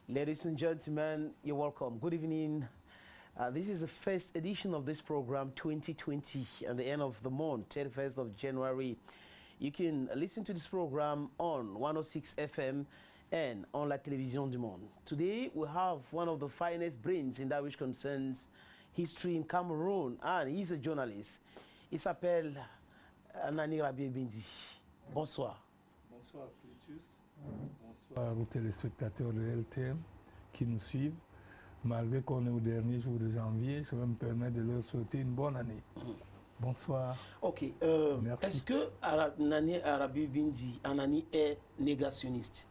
Ladies and gentlemen, you're welcome. Good evening. This is the first edition of this program 2020 and the end of the month, 31st of January. You can listen to this program on 106 FM and on La Télévision du Monde. Today we have one of the finest brains in that which concerns history in Cameroon, and he's a journalist. Il s'appelle Anani Rabiou Bindi. Bonsoir. Bonsoir Clétus. Bonsoir aux téléspectateurs de LTM qui nous suivent. Malgré qu'on est au dernier jour de janvier, je vais me permettre de leur souhaiter une bonne année. Bonsoir. Ok. Est-ce que Anani Rabiou Bindi, Anani est négationniste?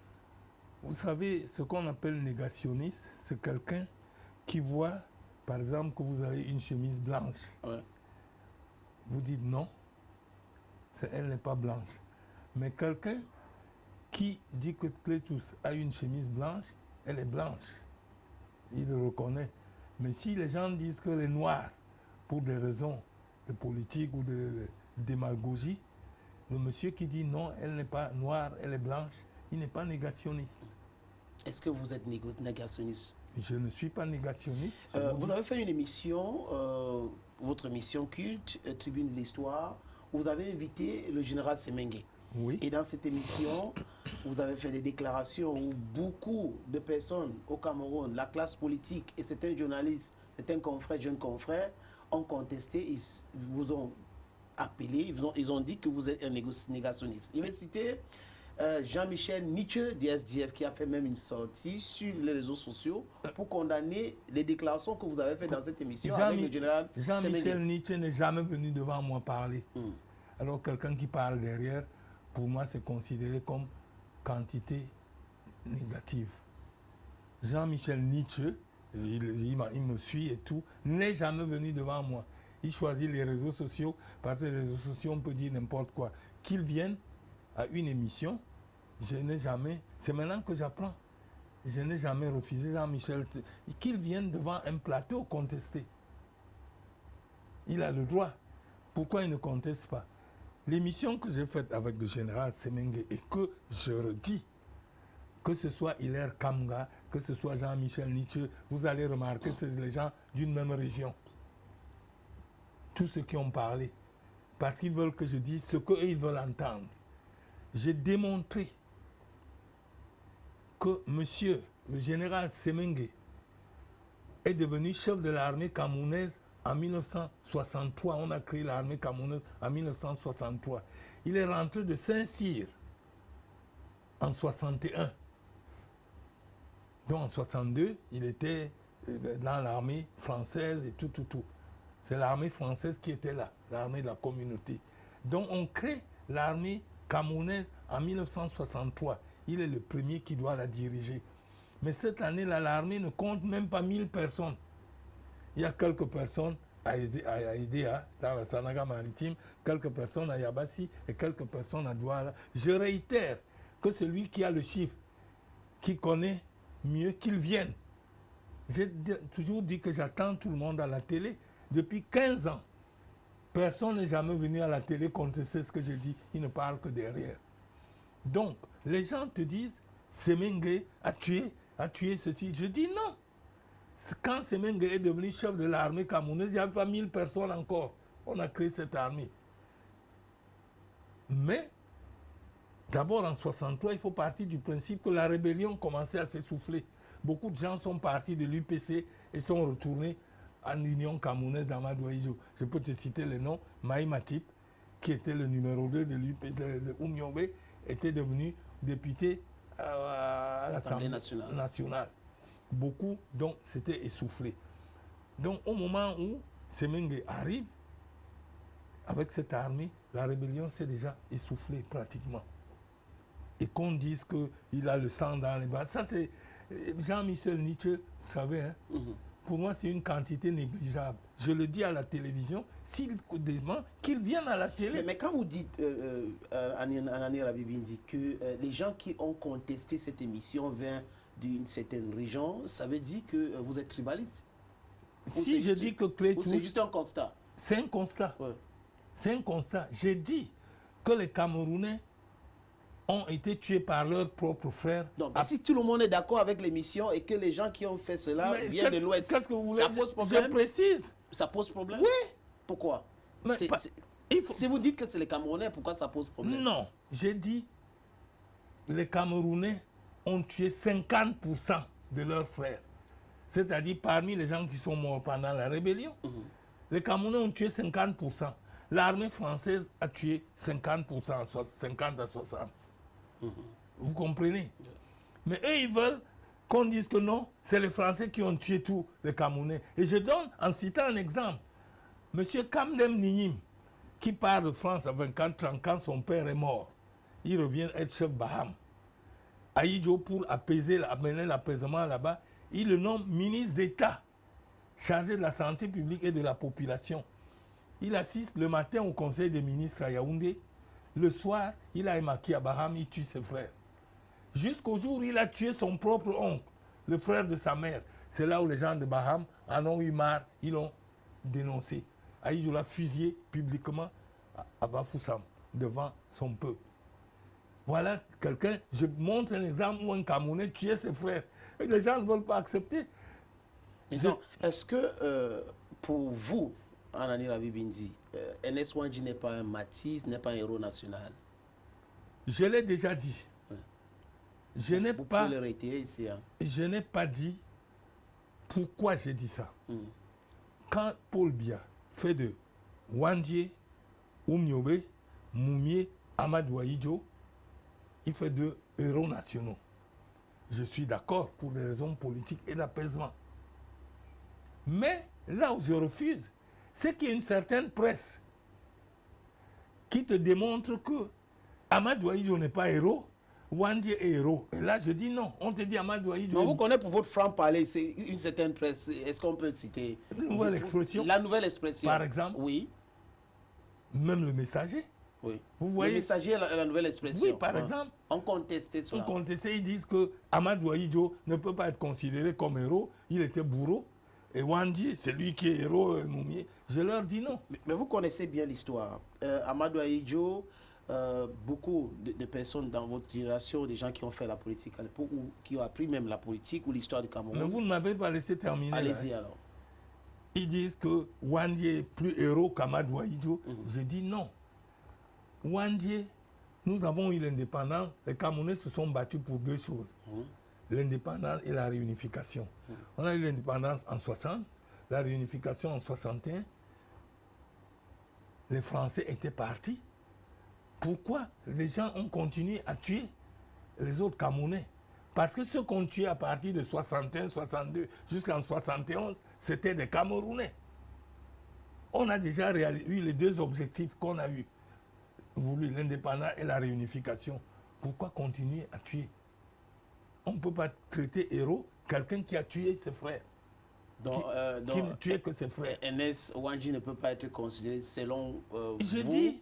Vous savez, ce qu'on appelle négationniste, c'est quelqu'un qui voit, par exemple, que vous avez une chemise blanche. Ouais. Vous dites non, elle n'est pas blanche. Mais quelqu'un qui dit que Clétus a une chemise blanche, elle est blanche. Il le reconnaît. Mais si les gens disent qu'elle est noire, pour des raisons de politique ou de démagogie, le monsieur qui dit non, elle n'est pas noire, elle est blanche, il n'est pas négationniste. Est-ce que vous êtes négationniste? Je ne suis pas négationniste. Vous avez fait une émission, votre émission culte, Tribune de l'Histoire, où vous avez invité le général Semengue. Oui. Et dans cette émission, vous avez fait des déclarations où beaucoup de personnes au Cameroun, la classe politique et certains journalistes, certains confrères, jeunes confrères, ont contesté, ils vous ont appelé, ils ont dit que vous êtes un négationniste. Je vais citer Jean-Michel Nietzsche du SDF qui a fait même une sortie sur les réseaux sociaux pour condamner les déclarations que vous avez faites dans cette émission avec le général Jean-Michel Nietzsche n'est jamais venu devant moi parler. Alors quelqu'un qui parle derrière, pour moi, c'est considéré comme quantité négative. Jean-Michel Nietzsche, il me suit et tout, n'est jamais venu devant moi. Il choisit les réseaux sociaux, parce que les réseaux sociaux, on peut dire n'importe quoi. Qu'il vienne à une émission, je n'ai jamais, c'est maintenant que j'apprends, je n'ai jamais refusé Jean-Michel, qu'il vienne devant un plateau contester. Il a le droit. Pourquoi il ne conteste pas? L'émission que j'ai faite avec le général Semengue et que je redis, que ce soit Hilaire Kamga, que ce soit Jean-Michel Nietzsche, vous allez remarquer que c'est les gens d'une même région. Tous ceux qui ont parlé. Parce qu'ils veulent que je dise ce qu'ils veulent entendre. J'ai démontré que monsieur, le général Semengue, est devenu chef de l'armée camerounaise en 1963, on a créé l'armée camerounaise en 1963. Il est rentré de Saint-Cyr en 61. Donc en 62, il était dans l'armée française et tout. C'est l'armée française qui était là, l'armée de la communauté. Donc on crée l'armée camerounaise en 1963. Il est le premier qui doit la diriger. Mais cette année-là, l'armée ne compte même pas 1000 personnes. Il y a quelques personnes à Edea, dans la Sanaga maritime, quelques personnes à Yabassi et quelques personnes à Douala. Je réitère que celui qui a le chiffre, qui connaît mieux, qu'il vienne. J'ai toujours dit que j'attends tout le monde à la télé. Depuis 15 ans, personne n'est jamais venu à la télé contester ce que je dis. Il ne parle que derrière. Donc, les gens te disent, Semengue a tué ceci. Je dis non. Quand Semengue est devenu chef de l'armée camerounaise, il n'y avait pas 1000 personnes encore. On a créé cette armée. Mais, d'abord en 63, il faut partir du principe que la rébellion commençait à s'essouffler. Beaucoup de gens sont partis de l'UPC et sont retournés en Union camerounaise d'Amadoïjo. Je peux te citer le nom, Maï Matip, qui était le numéro 2 de l'UPC, de Oumyombe, était devenu député à l'Assemblée nationale. Beaucoup, donc, s'étaient essoufflés. Donc, au moment où Semengue arrive, avec cette armée, la rébellion s'est déjà essoufflée pratiquement. Et qu'on dise qu'il a le sang dans les bras, ça c'est Jean-Michel Nietzsche, vous savez, hein, pour moi c'est une quantité négligeable. Je le dis à la télévision, s'il demande qu'il vienne à la télé. Mais quand vous dites, Anani Rabiou Bindi, que les gens qui ont contesté cette émission viennent d'une certaine région, ça veut dire que vous êtes tribaliste? Si je dis que Clétus... c'est juste un constat? C'est un constat. Ouais. C'est un constat. J'ai dit que les Camerounais ont été tués par leurs propres frères. Donc, si tout le monde est d'accord avec l'émission et que les gens qui ont fait cela viennent de l'Ouest, qu'est-ce que vous voulez ça pose problème? Je précise. Ça pose problème? Oui. Pourquoi? Si vous dites que c'est les Camerounais, pourquoi ça pose problème? Non, j'ai dit les Camerounais ont tué 50% de leurs frères. C'est-à-dire parmi les gens qui sont morts pendant la rébellion, les Camerounais ont tué 50%. L'armée française a tué 50%, 50 à 60. Vous comprenez? Mais eux, ils veulent qu'on dise que non, c'est les Français qui ont tué tous les Camerounais. Et je donne, en citant un exemple, M. Kamdem Ninim, qui part de France à 24 ans quand son père est mort. Il revient être chef Baham. Aïdjo, pour amener l'apaisement là-bas, il le nomme ministre d'État, chargé de la santé publique et de la population. Il assiste le matin au conseil des ministres à Yaoundé. Le soir, il a émaquillé à Baham, il tue ses frères. Jusqu'au jour où il a tué son propre oncle, le frère de sa mère. C'est là où les gens de Baham en ont eu marre, ils l'ont dénoncé. Aïdjo l'a fusillé publiquement à Bafoussam, devant son peuple. Voilà quelqu'un, je montre un exemple où un Camerounais tuait ses frères. Et les gens ne veulent pas accepter. Est-ce que pour vous, Anani Rabi Bindi, Ernest Ouandji n'est pas un Matisse, n'est pas un héros national? Je l'ai déjà dit. Ouais. Je n'ai pas, le réitérer ici, hein. Je n'ai pas dit pourquoi j'ai dit ça. Quand Paul Biya fait de Ouandji, Oumniobe, Moumié, Amadou Ahidjo, il fait deux héros nationaux. Je suis d'accord pour des raisons politiques et d'apaisement. Mais là où je refuse, c'est qu'il y a une certaine presse qui te démontre que Amadou Ahidjo n'est pas héros, Ouandji est héros. Et là, je dis non. On te dit Amadou Ahidjo. On vous connaît pour votre franc-parler, c'est une certaine presse. Est-ce qu'on peut citer nouvelle expression? La nouvelle expression. Par exemple? Oui. Même le Messager? Oui. Vous voyez? Le Messager est la nouvelle expression. Oui, par exemple. On contestait cela. On contestait, ils disent que Amadou Ahidjo ne peut pas être considéré comme héros. Il était bourreau. Et Ouandji, c'est lui qui est héros, Moumié. Je leur dis non. Mais vous connaissez bien l'histoire. Amadou Ahidjo, beaucoup de personnes dans votre génération, des gens qui ont fait la politique à l'époque, ou qui ont appris même la politique ou l'histoire du Cameroun. Mais vous ne m'avez pas laissé terminer. Allez-y alors. Ils disent que Ouandji est plus héros qu'Amadou Ahidjo. Je dis non. Ouandji, nous avons eu l'indépendance. Les Camerounais se sont battus pour deux choses. L'indépendance et la réunification. On a eu l'indépendance en 60, la réunification en 61. Les Français étaient partis. Pourquoi les gens ont continué à tuer les autres Camerounais? Parce que ceux qu'on tuait à partir de 61, 62 jusqu'en 71, c'était des Camerounais. On a déjà eu les deux objectifs qu'on a eu. Voulu l'indépendance et la réunification. Pourquoi continuer à tuer? On ne peut pas traiter héros quelqu'un qui a tué ses frères. Qui ne tuait que ses frères. Ernest Ouandji ne peut pas être considéré selon Je vous. dis,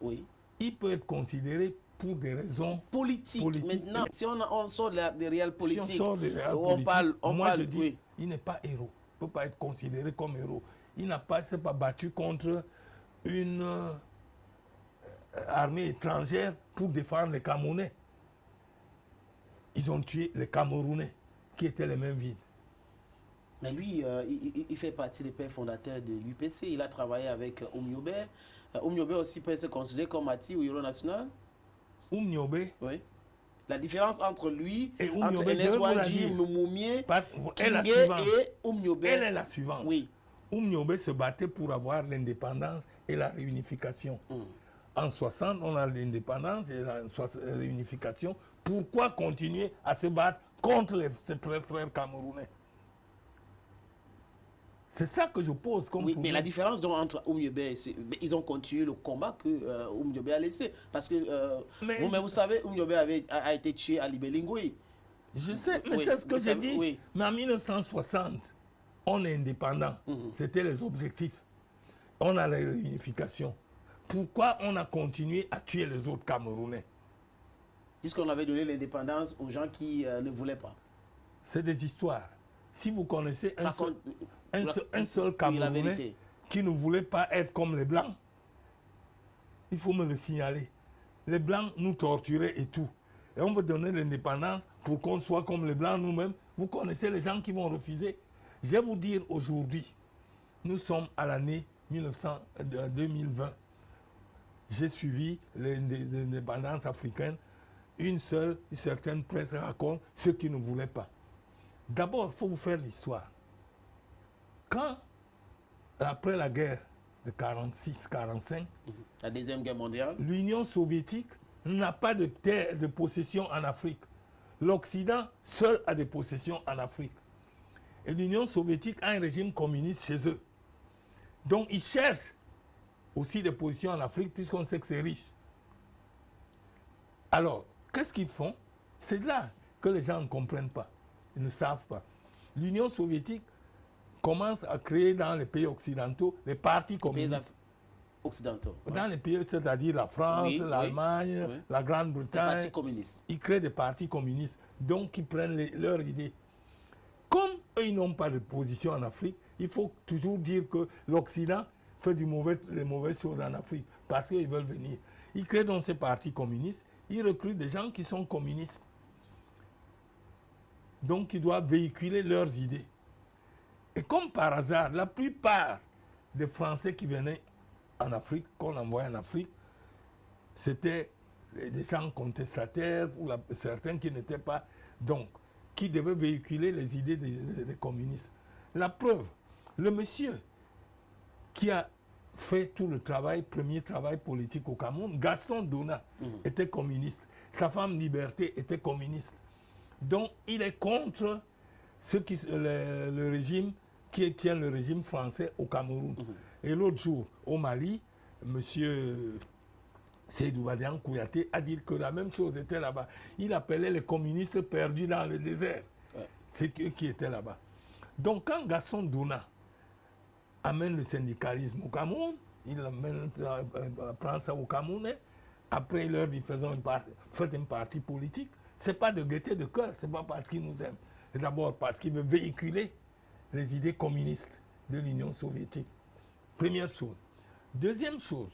oui. Il peut être considéré pour des raisons politiques. Maintenant, si on sort des réels politiques, si on sort des réels on parle, je dis, oui. Il n'est pas héros. Il ne peut pas être considéré comme héros. Il n'a pas, s'est pas battu contre une armée étrangère pour défendre les Camerounais. Ils ont tué les Camerounais qui étaient les mêmes vides. Mais lui, il fait partie des pères fondateurs de l'UPC. Il a travaillé avec Oumniobe. Oumniobe aussi peut se considérer comme Mati ou héros national. Oumniobe. Oui. La différence entre lui, et entre Ernest Ouandji, Moumié, Kingé et Oumniobe. Elle est la suivante. Oui. Oumniobe se battait pour avoir l'indépendance et la réunification. En 60, on a l'indépendance et la réunification. Pourquoi continuer à se battre contre ses frères camerounais? C'est ça que je pose comme oui, problème. Mais la différence donc, entre Oumniobe et ils ont continué le combat que Oumniobe a laissé. Parce que vous savez, Oumniobe a été tué à Libelingui. Je sais, mais c'est ce que j'ai dit. Oui. Mais en 1960, on est indépendant. C'était les objectifs. On a la réunification. Pourquoi on a continué à tuer les autres Camerounais? Puisqu'on avait donné l'indépendance aux gens qui ne voulaient pas. C'est des histoires. Si vous connaissez un seul Camerounais qui ne voulait pas être comme les Blancs, il faut me le signaler. les Blancs nous torturaient et tout. Et on veut donner l'indépendance pour qu'on soit comme les Blancs nous-mêmes. Vous connaissez les gens qui vont refuser. Je vais vous dire aujourd'hui, nous sommes à l'année 2020. J'ai suivi l'indépendance africaine. Une certaine presse raconte ceux qui ne voulaient pas. D'abord, il faut vous faire l'histoire. Quand, après la guerre de 46-45, la Deuxième Guerre mondiale, l'Union soviétique n'a pas de terre de possession en Afrique. L'Occident seul a des possessions en Afrique. Et l'Union soviétique a un régime communiste chez eux. Donc ils cherchent aussi des positions en Afrique puisqu'on sait que c'est riche. Alors, qu'est-ce qu'ils font? C'est là que les gens ne comprennent pas. Ils ne savent pas. L'Union soviétique commence à créer dans les pays occidentaux les partis communistes. Occidentaux. Dans les pays, c'est-à-dire la France, l'Allemagne, la Grande-Bretagne. Les partis communistes. Ils créent des partis communistes. Donc, ils prennent leurs idées. Comme eux, ils n'ont pas de position en Afrique, il faut toujours dire que l'Occident fait les mauvaises choses en Afrique parce qu'ils veulent venir. Ils créent donc ces partis communistes. Ils recrutent des gens qui sont communistes. Donc, ils doivent véhiculer leurs idées. Et comme par hasard, la plupart des Français qui venaient en Afrique, qu'on envoyait en Afrique, c'était des gens contestataires, ou certains qui n'étaient pas, donc, qui devaient véhiculer les idées des communistes. La preuve, le monsieur qui a fait tout le premier travail politique au Cameroun, Gaston Dona, était communiste. Sa femme Liberté était communiste. Donc, il est contre le régime qui tient le régime français au Cameroun. Et l'autre jour, au Mali, M. Seydou Badian Kouyaté a dit que la même chose était là-bas. Il appelait les communistes perdus dans le désert. C'est eux qui étaient là-bas. Donc, quand Gaston Dona amène le syndicalisme au Cameroun, il prend ça au Camerounais, après il leur dit faites un parti politique, ce n'est pas de gaieté de cœur, ce n'est pas parce qu'il nous aime. C'est d'abord parce qu'il veut véhiculer les idées communistes de l'Union soviétique. Première chose. Deuxième chose,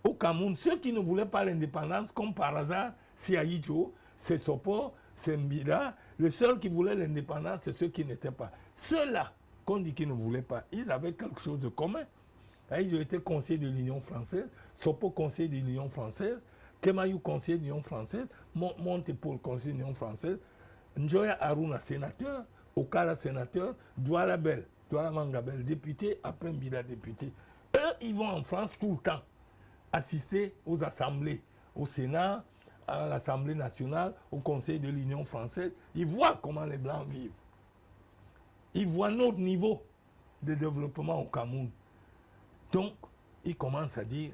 au Cameroun, ceux qui ne voulaient pas l'indépendance, comme par hasard, c'est Aïdjo, c'est Sopo, c'est Mbida, les seuls qui voulaient l'indépendance, c'est ceux qui n'étaient pas. Ceux-là, qu'on dit qu'ils ne voulaient pas, ils avaient quelque chose de commun. Aïdjo était conseiller de l'Union française, Sopo conseiller de l'Union française, Kemayou conseiller de l'Union française, Montepol conseiller de l'Union française, Njoya Aruna sénateur, Okara sénateur, Douala Mangabel député, après Mbida député. Eux, ils vont en France tout le temps assister aux assemblées, au Sénat, à l'Assemblée nationale, au Conseil de l'Union française. Ils voient comment les Blancs vivent. Ils voient notre niveau de développement au Cameroun. Donc, ils commencent à dire,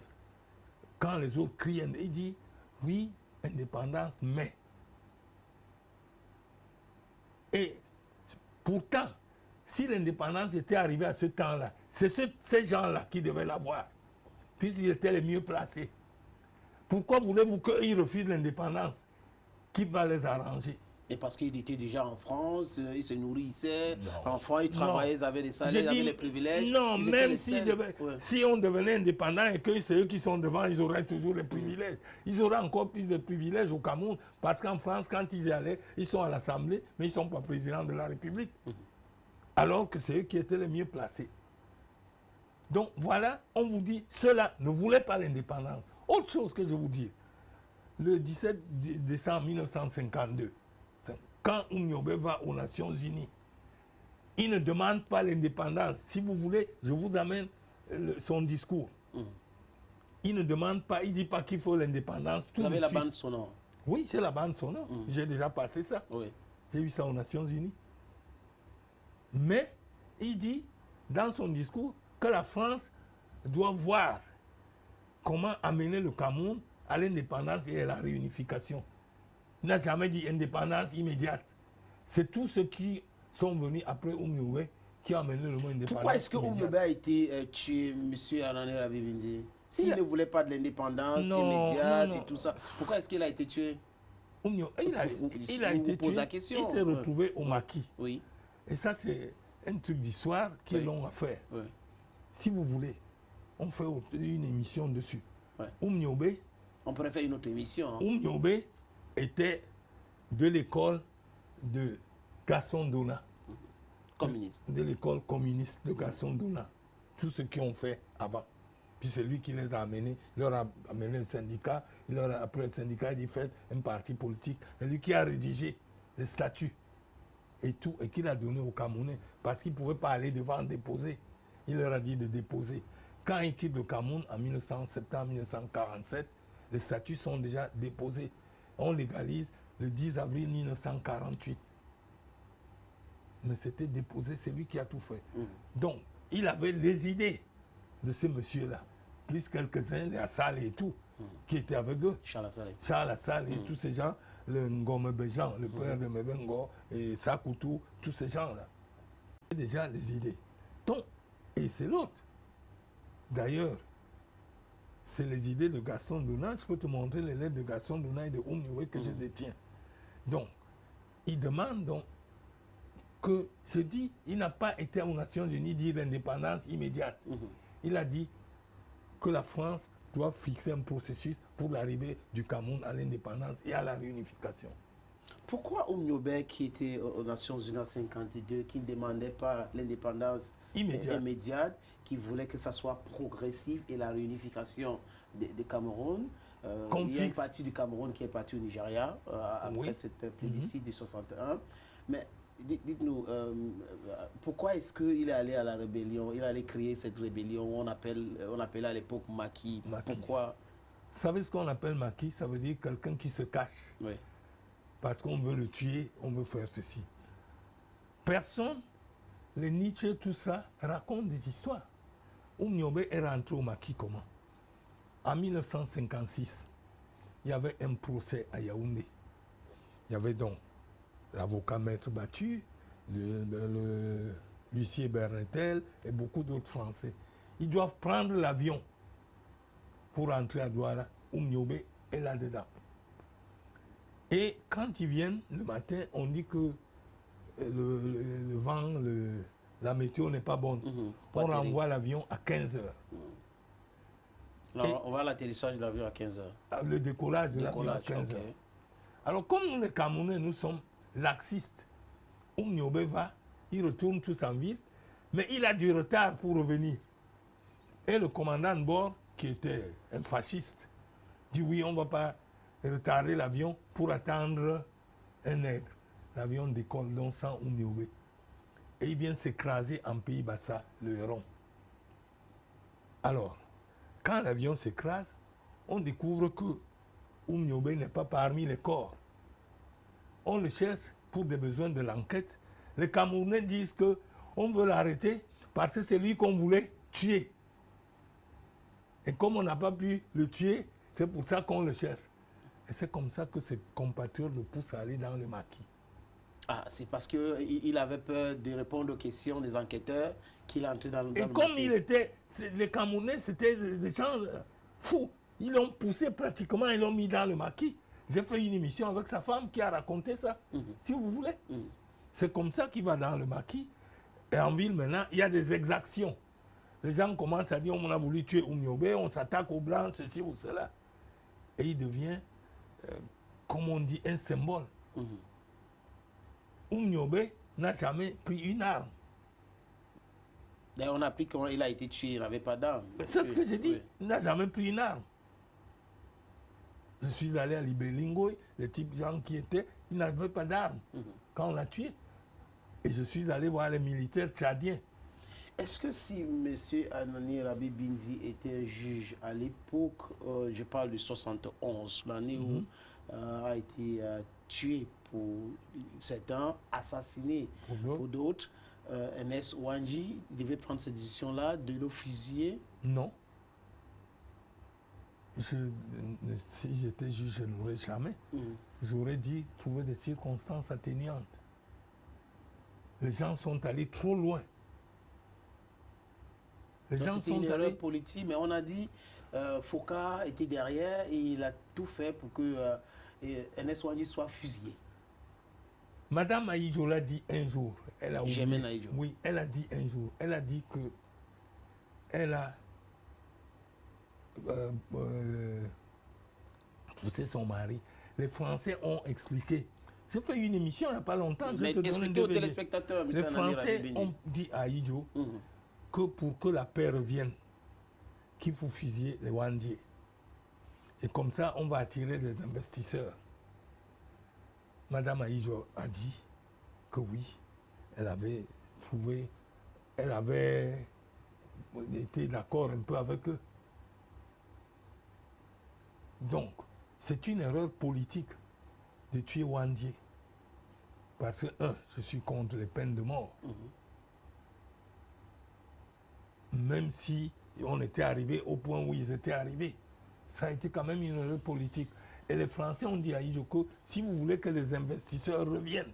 quand les autres crient, ils disent, oui, indépendance, mais. Et pourtant, si l'indépendance était arrivée à ce temps-là, c'est ces gens-là qui devaient l'avoir, puisqu'ils étaient les mieux placés. Pourquoi voulez-vous qu'ils refusent l'indépendance? Qui va les arranger? Et parce qu'ils étaient déjà en France, ils se nourrissaient, enfants, ils travaillaient, ils avaient des salaires, ils avaient les privilèges. Non, même si on devenait indépendant et que c'est eux qui sont devant, ils auraient toujours les privilèges. Ils auraient encore plus de privilèges au Cameroun, parce qu'en France, quand ils y allaient, ils sont à l'Assemblée, mais ils ne sont pas présidents de la République. Alors que c'est eux qui étaient les mieux placés. Donc voilà, on vous dit, ceux-là ne voulaient pas l'indépendance. Autre chose que je vous dis, le 17 décembre 1952, quand Oumniobé va aux Nations Unies, il ne demande pas l'indépendance. Si vous voulez, je vous amène son discours. Il ne demande pas, il ne dit pas qu'il faut l'indépendance. Vous avez la bande sonore? Oui, c'est la bande sonore. J'ai déjà passé ça. J'ai vu ça aux Nations Unies. Mais il dit, dans son discours, que la France doit voir comment amener le Cameroun à l'indépendance et à la réunification. Il n'a jamais dit indépendance immédiate. C'est tous ceux qui sont venus après Oumniobé qui ont amené le mot indépendance. Pourquoi est-ce que Oumniobé a été tué, M. Arané Rabibindi? S'il ne voulait pas de l'indépendance immédiate et tout ça, pourquoi est-ce qu'il a été tué? Il a été tué, il s'est retrouvé au maquis. Oui. Et ça, c'est un truc d'histoire qui est long à faire. Si vous voulez, on fait une émission dessus. Oumniobé, On pourrait faire une autre émission. Hein. Oumniobé était de l'école de Gaston Dona. Communiste. De l'école communiste de Gaston Dona. Tout ce qu'ils ont fait avant. Puis c'est lui qui les a amenés, il leur a amené un syndicat, après le syndicat, il fait un parti politique. C'est lui qui a rédigé les statuts et tout, et qu'il a donné aux Camerounais, parce qu'ils ne pouvaient pas aller devant déposer. Il leur a dit de déposer. Quand il quitte le Cameroun en 1947, les statuts sont déjà déposés. On légalise le 10 avril 1948. Mais c'était déposé, c'est lui qui a tout fait. Donc, il avait les idées de ces messieurs-là, plus quelques-uns, les Assal et tout, qui étaient avec eux. Charles Assal et tous ces gens, le Ngome Bejan, le père de Mebengo, et Sakoutou, tous ces gens-là. Déjà les idées. Donc, et c'est l'autre. D'ailleurs, c'est les idées de Gaston Dona. Je peux te montrer les lettres de Gaston Dona et de Oumnioué que je détiens. Donc, il demande donc que, je dis, il n'a pas été aux Nations Unies dire l'indépendance immédiate. Il a dit que la France doit fixer un processus pour l'arrivée du Cameroun à l'indépendance et à la réunification. Pourquoi Oumniobé, qui était aux Nations Unies en 1952, qui ne demandait pas l'indépendance immédiate, qui voulait que ça soit progressif et la réunification de Cameroun, il y a une partie du Cameroun qui est partie au Nigeria après cette plébiscite de 61. Mais dites-nous, pourquoi est-ce qu'il est allé à la rébellion? Il allait créer cette rébellion, on appelait à l'époque Maquis. Pourquoi? Vous savez ce qu'on appelle Maquis? Ça veut dire quelqu'un qui se cache. Oui. Parce qu'on veut le tuer, on veut faire ceci. Personne, les Nietzsche, tout ça, raconte des histoires. Oumniobé est rentré au Maquis comment? En 1956, il y avait un procès à Yaoundé. Il y avait donc l'avocat Maître Battu, l'huissier Bernetel et beaucoup d'autres Français. Ils doivent prendre l'avion pour entrer à Douala. Oumniobé est là-dedans. Et quand ils viennent le matin, on dit que le vent, la météo n'est pas bonne. On renvoie l'avion à 15 heures. Alors, on va à l'atterrissage de l'avion à 15 heures. Le décollage de l'avion à 15 heures. Alors, comme nous, les Camerounais, nous sommes laxistes, Oumniobé va, il retourne tous en ville, mais il a du retard pour revenir. Et le commandant de bord, qui était un fasciste, dit oui, on ne va pas retarder l'avion pour attendre un nègre. L'avion décolle donc sans Oumniobé. Et il vient s'écraser en Pays Bassa, le Héron. Alors, quand l'avion s'écrase, on découvre que Oumniobé n'est pas parmi les corps. On le cherche pour des besoins de l'enquête. Les Camerounais disent qu'on veut l'arrêter parce que c'est lui qu'on voulait tuer. Et comme on n'a pas pu le tuer, c'est pour ça qu'on le cherche. Et c'est comme ça que ses compatriotes le poussent à aller dans le Maquis. Ah, c'est parce qu'il avait peur de répondre aux questions des enquêteurs qu'il est entré dans le Maquis. Et comme il était, les Camerounais, c'était des gens fous. Ils l'ont poussé pratiquement, ils l'ont mis dans le Maquis. J'ai fait une émission avec sa femme qui a raconté ça, si vous voulez. C'est comme ça qu'il va dans le Maquis. Et en ville, maintenant, il y a des exactions. Les gens commencent à dire, on a voulu tuer Oumniobé, on s'attaque aux Blancs, ceci ou cela. Et il devient, comme on dit, un symbole. Oumniobé n'a jamais pris une arme. D'ailleurs, on a appris qu'il a été tué, il n'avait pas d'arme. C'est ce que j'ai dit, il n'a jamais pris une arme. Je suis allé à Libélingo, les types gens qui étaient, ils n'avaient pas d'armes quand on l'a tué. Et je suis allé voir les militaires tchadiens. Est-ce que si M. Anani Rabi Binzi était un juge à l'époque, je parle de 71, l'année où a été tué pour certains, assassiné pour d'autres, Ernest Ouandji devait prendre cette décision-là de le fusiller? Non. Si j'étais juge, je n'aurais jamais. J'aurais dit trouver des circonstances atténuantes. Les gens sont allés trop loin. C'était une erreur politique, mais on a dit Foucault était derrière et il a tout fait pour que Ernest Ouandji soit fusillé. Madame Aïdjo l'a dit un jour. Elle a oublié. Aïdjo. Oui, elle a dit un jour. Elle a dit que elle a c'est son mari. Les Français ont expliqué. J'ai fait une émission il n'y a pas longtemps. Mais expliquez aux téléspectateurs, Les Français ont dit à Ijo que pour que la paix revienne, qu'il faut fusiller les Wandiers. Et comme ça, on va attirer des investisseurs. Madame Aïjo a dit que oui, elle avait été d'accord un peu avec eux. Donc, c'est une erreur politique de tuer Wandier. Parce que, je suis contre les peines de mort. Même si on était arrivé au point où ils étaient arrivés. Ça a été quand même une erreur politique. Et les Français ont dit à Ijoko, si vous voulez que les investisseurs reviennent,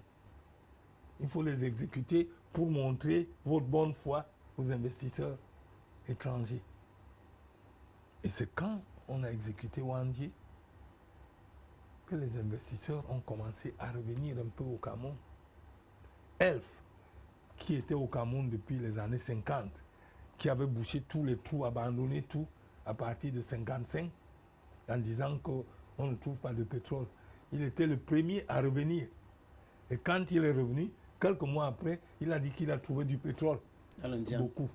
il faut les exécuter pour montrer votre bonne foi aux investisseurs étrangers. Et c'est quand on a exécuté Wandier que les investisseurs ont commencé à revenir un peu au Cameroun. Elf, qui était au Cameroun depuis les années 50, qui avait bouché tous les trous, abandonné tout à partir de 55, en disant qu'on ne trouve pas de pétrole. Il était le premier à revenir. Et quand il est revenu, quelques mois après, il a dit qu'il a trouvé du pétrole. Beaucoup.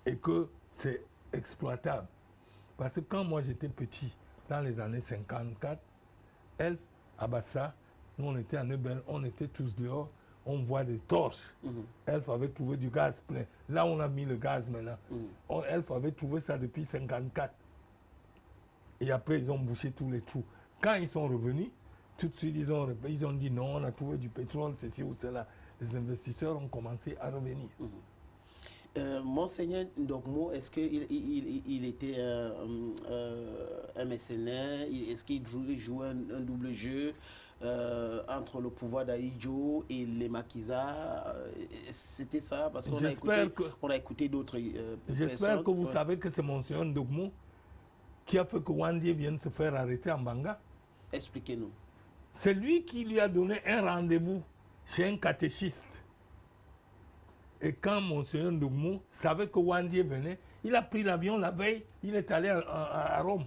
Et que c'est exploitable. Parce que quand moi j'étais petit, dans les années 54, Elf, à Bassa, nous on était à Nebel, on était tous dehors, on voit des torches. Elf avait trouvé du gaz plein. Là on a mis le gaz maintenant. Elf avait trouvé ça depuis 54. Et après ils ont bouché tous les trous. Quand ils sont revenus, tout de suite ils ont dit non, on a trouvé du pétrole, ceci ou cela. Les investisseurs ont commencé à revenir. Monseigneur Ndogmo, est-ce qu'il était un mercenaire? Est-ce qu'il jouait un double jeu entre le pouvoir d'Aïdjo et les maquisards? C'était ça? Parce qu'on a écouté d'autres J'espère que vous savez que c'est Monseigneur Ndogmo qui a fait que Wandier vienne se faire arrêter en Banga. Expliquez-nous. C'est lui qui lui a donné un rendez-vous chez un catéchiste. Et quand Monseigneur Ndogmo savait que Wandier venait, il a pris l'avion la veille, il est allé à Rome.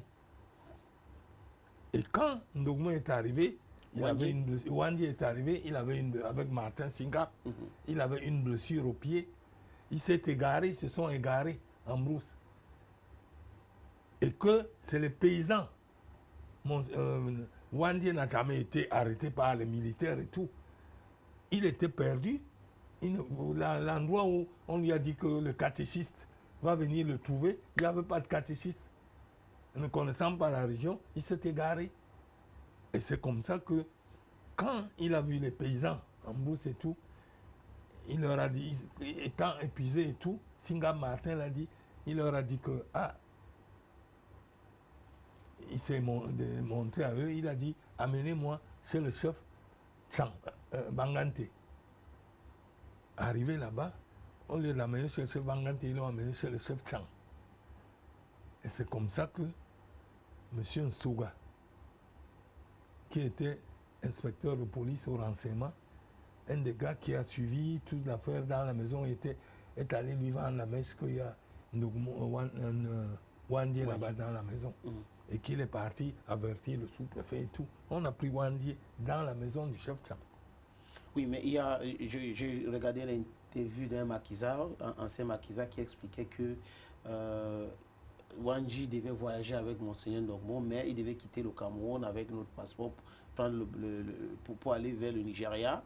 Et quand Ndogmo est arrivé, Wandier est arrivé, il avait avec Martin Singa, il avait une blessure au pied. Il s'est égaré, ils se sont égarés en brousse. Et que c'est les paysans. Wandier n'a jamais été arrêté par les militaires et tout. Il était perdu. L'endroit où on lui a dit que le catéchiste va venir le trouver, il n'y avait pas de catéchiste. Ne connaissant pas la région, il s'est égaré. Et c'est comme ça que, quand il a vu les paysans en brousse et tout, il leur a dit, étant épuisé et tout, Singa Martin l'a dit, il leur a dit que, il s'est montré à eux, il a dit, amenez-moi chez le chef Chang, Bangante. Arrivé là-bas, on l'a amené chez le chef Bangante, ils l'ont amené chez le chef Chang. Et c'est comme ça que M. Nsouga, qui était inspecteur de police au renseignement, un des gars qui a suivi toute l'affaire dans la maison, est allé lui vendre la mèche qu'il y a un Wandier là-bas dans la maison. Et qu'il est parti avertir le sous-préfet et tout. On a pris Wandier dans la maison du chef Chang. Oui, mais j'ai regardé l'interview d'un maquisard, un ancien maquisard, qui expliquait que Wandier devait voyager avec Monseigneur Ndogmo, mais il devait quitter le Cameroun avec notre passeport pour aller vers le Nigeria.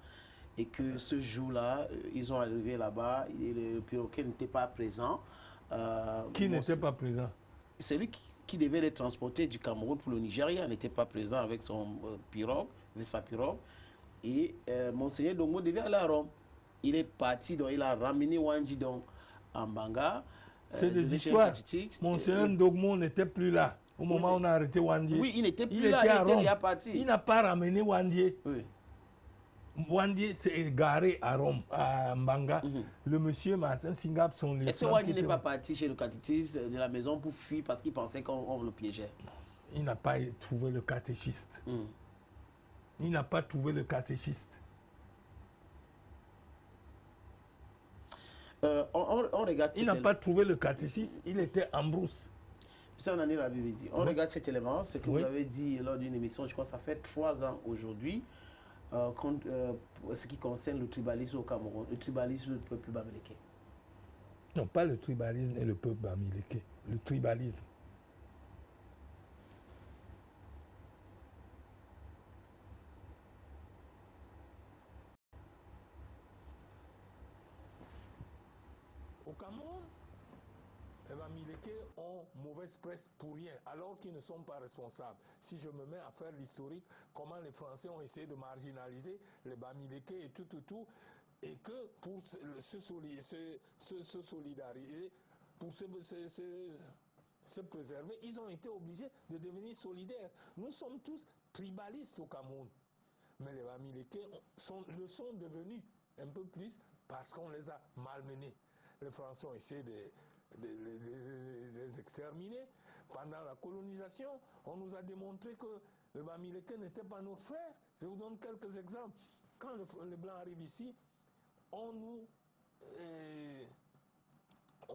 Et que ce jour-là, ils ont arrivé là-bas, et le perroquet n'était pas présent. Qui n'était pas présent? Celui qui devait les transporter du Cameroun pour le Nigeria n'était pas présent avec son pirogue, avec sa pirogue. Et Monseigneur Ndogmo devait aller à Rome. Il est parti, donc il a ramené Wandier en Banga. C'est des histoires. Monseigneur Ndogmo n'était plus là au moment où on a arrêté Wandier. Oui, il n'était plus là, il était déjà parti. Il n'a pas ramené Wandier. Oui. Wandier s'est égaré à Rome, à Mbanga. Le monsieur Martin Singap, son lieutenant. Est-ce que Wandier n'est pas parti chez le catéchiste de la maison pour fuir parce qu'il pensait qu'on le piégeait? Il n'a pas trouvé le catéchiste. Il n'a pas trouvé le catéchiste. On regarde. Il n'a pas trouvé le catéchiste, il était en brousse. Monsieur Anani Rabibidi, on regarde cet élément, ce que Oui. vous avez dit lors d'une émission, je crois que ça fait 3 ans aujourd'hui, ce qui concerne le tribalisme au Cameroun, le tribalisme du peuple bamileke. Non, pas le tribalisme et le peuple bamileke, le tribalisme. Au Cameroun, les Bamileke ont mauvaise presse pour rien, alors qu'ils ne sont pas responsables. Si je me mets à faire l'historique, comment les Français ont essayé de marginaliser les Bamileke et tout, et que pour se solidariser, pour se préserver, ils ont été obligés de devenir solidaires. Nous sommes tous tribalistes au Cameroun. Mais les Bamileke le sont devenus un peu plus parce qu'on les a malmenés. Les Français ont essayé de les exterminer. Pendant la colonisation, on nous a démontré que le Bamileke n'était pas notre frère. Je vous donne quelques exemples. Quand les Blancs arrivent ici, on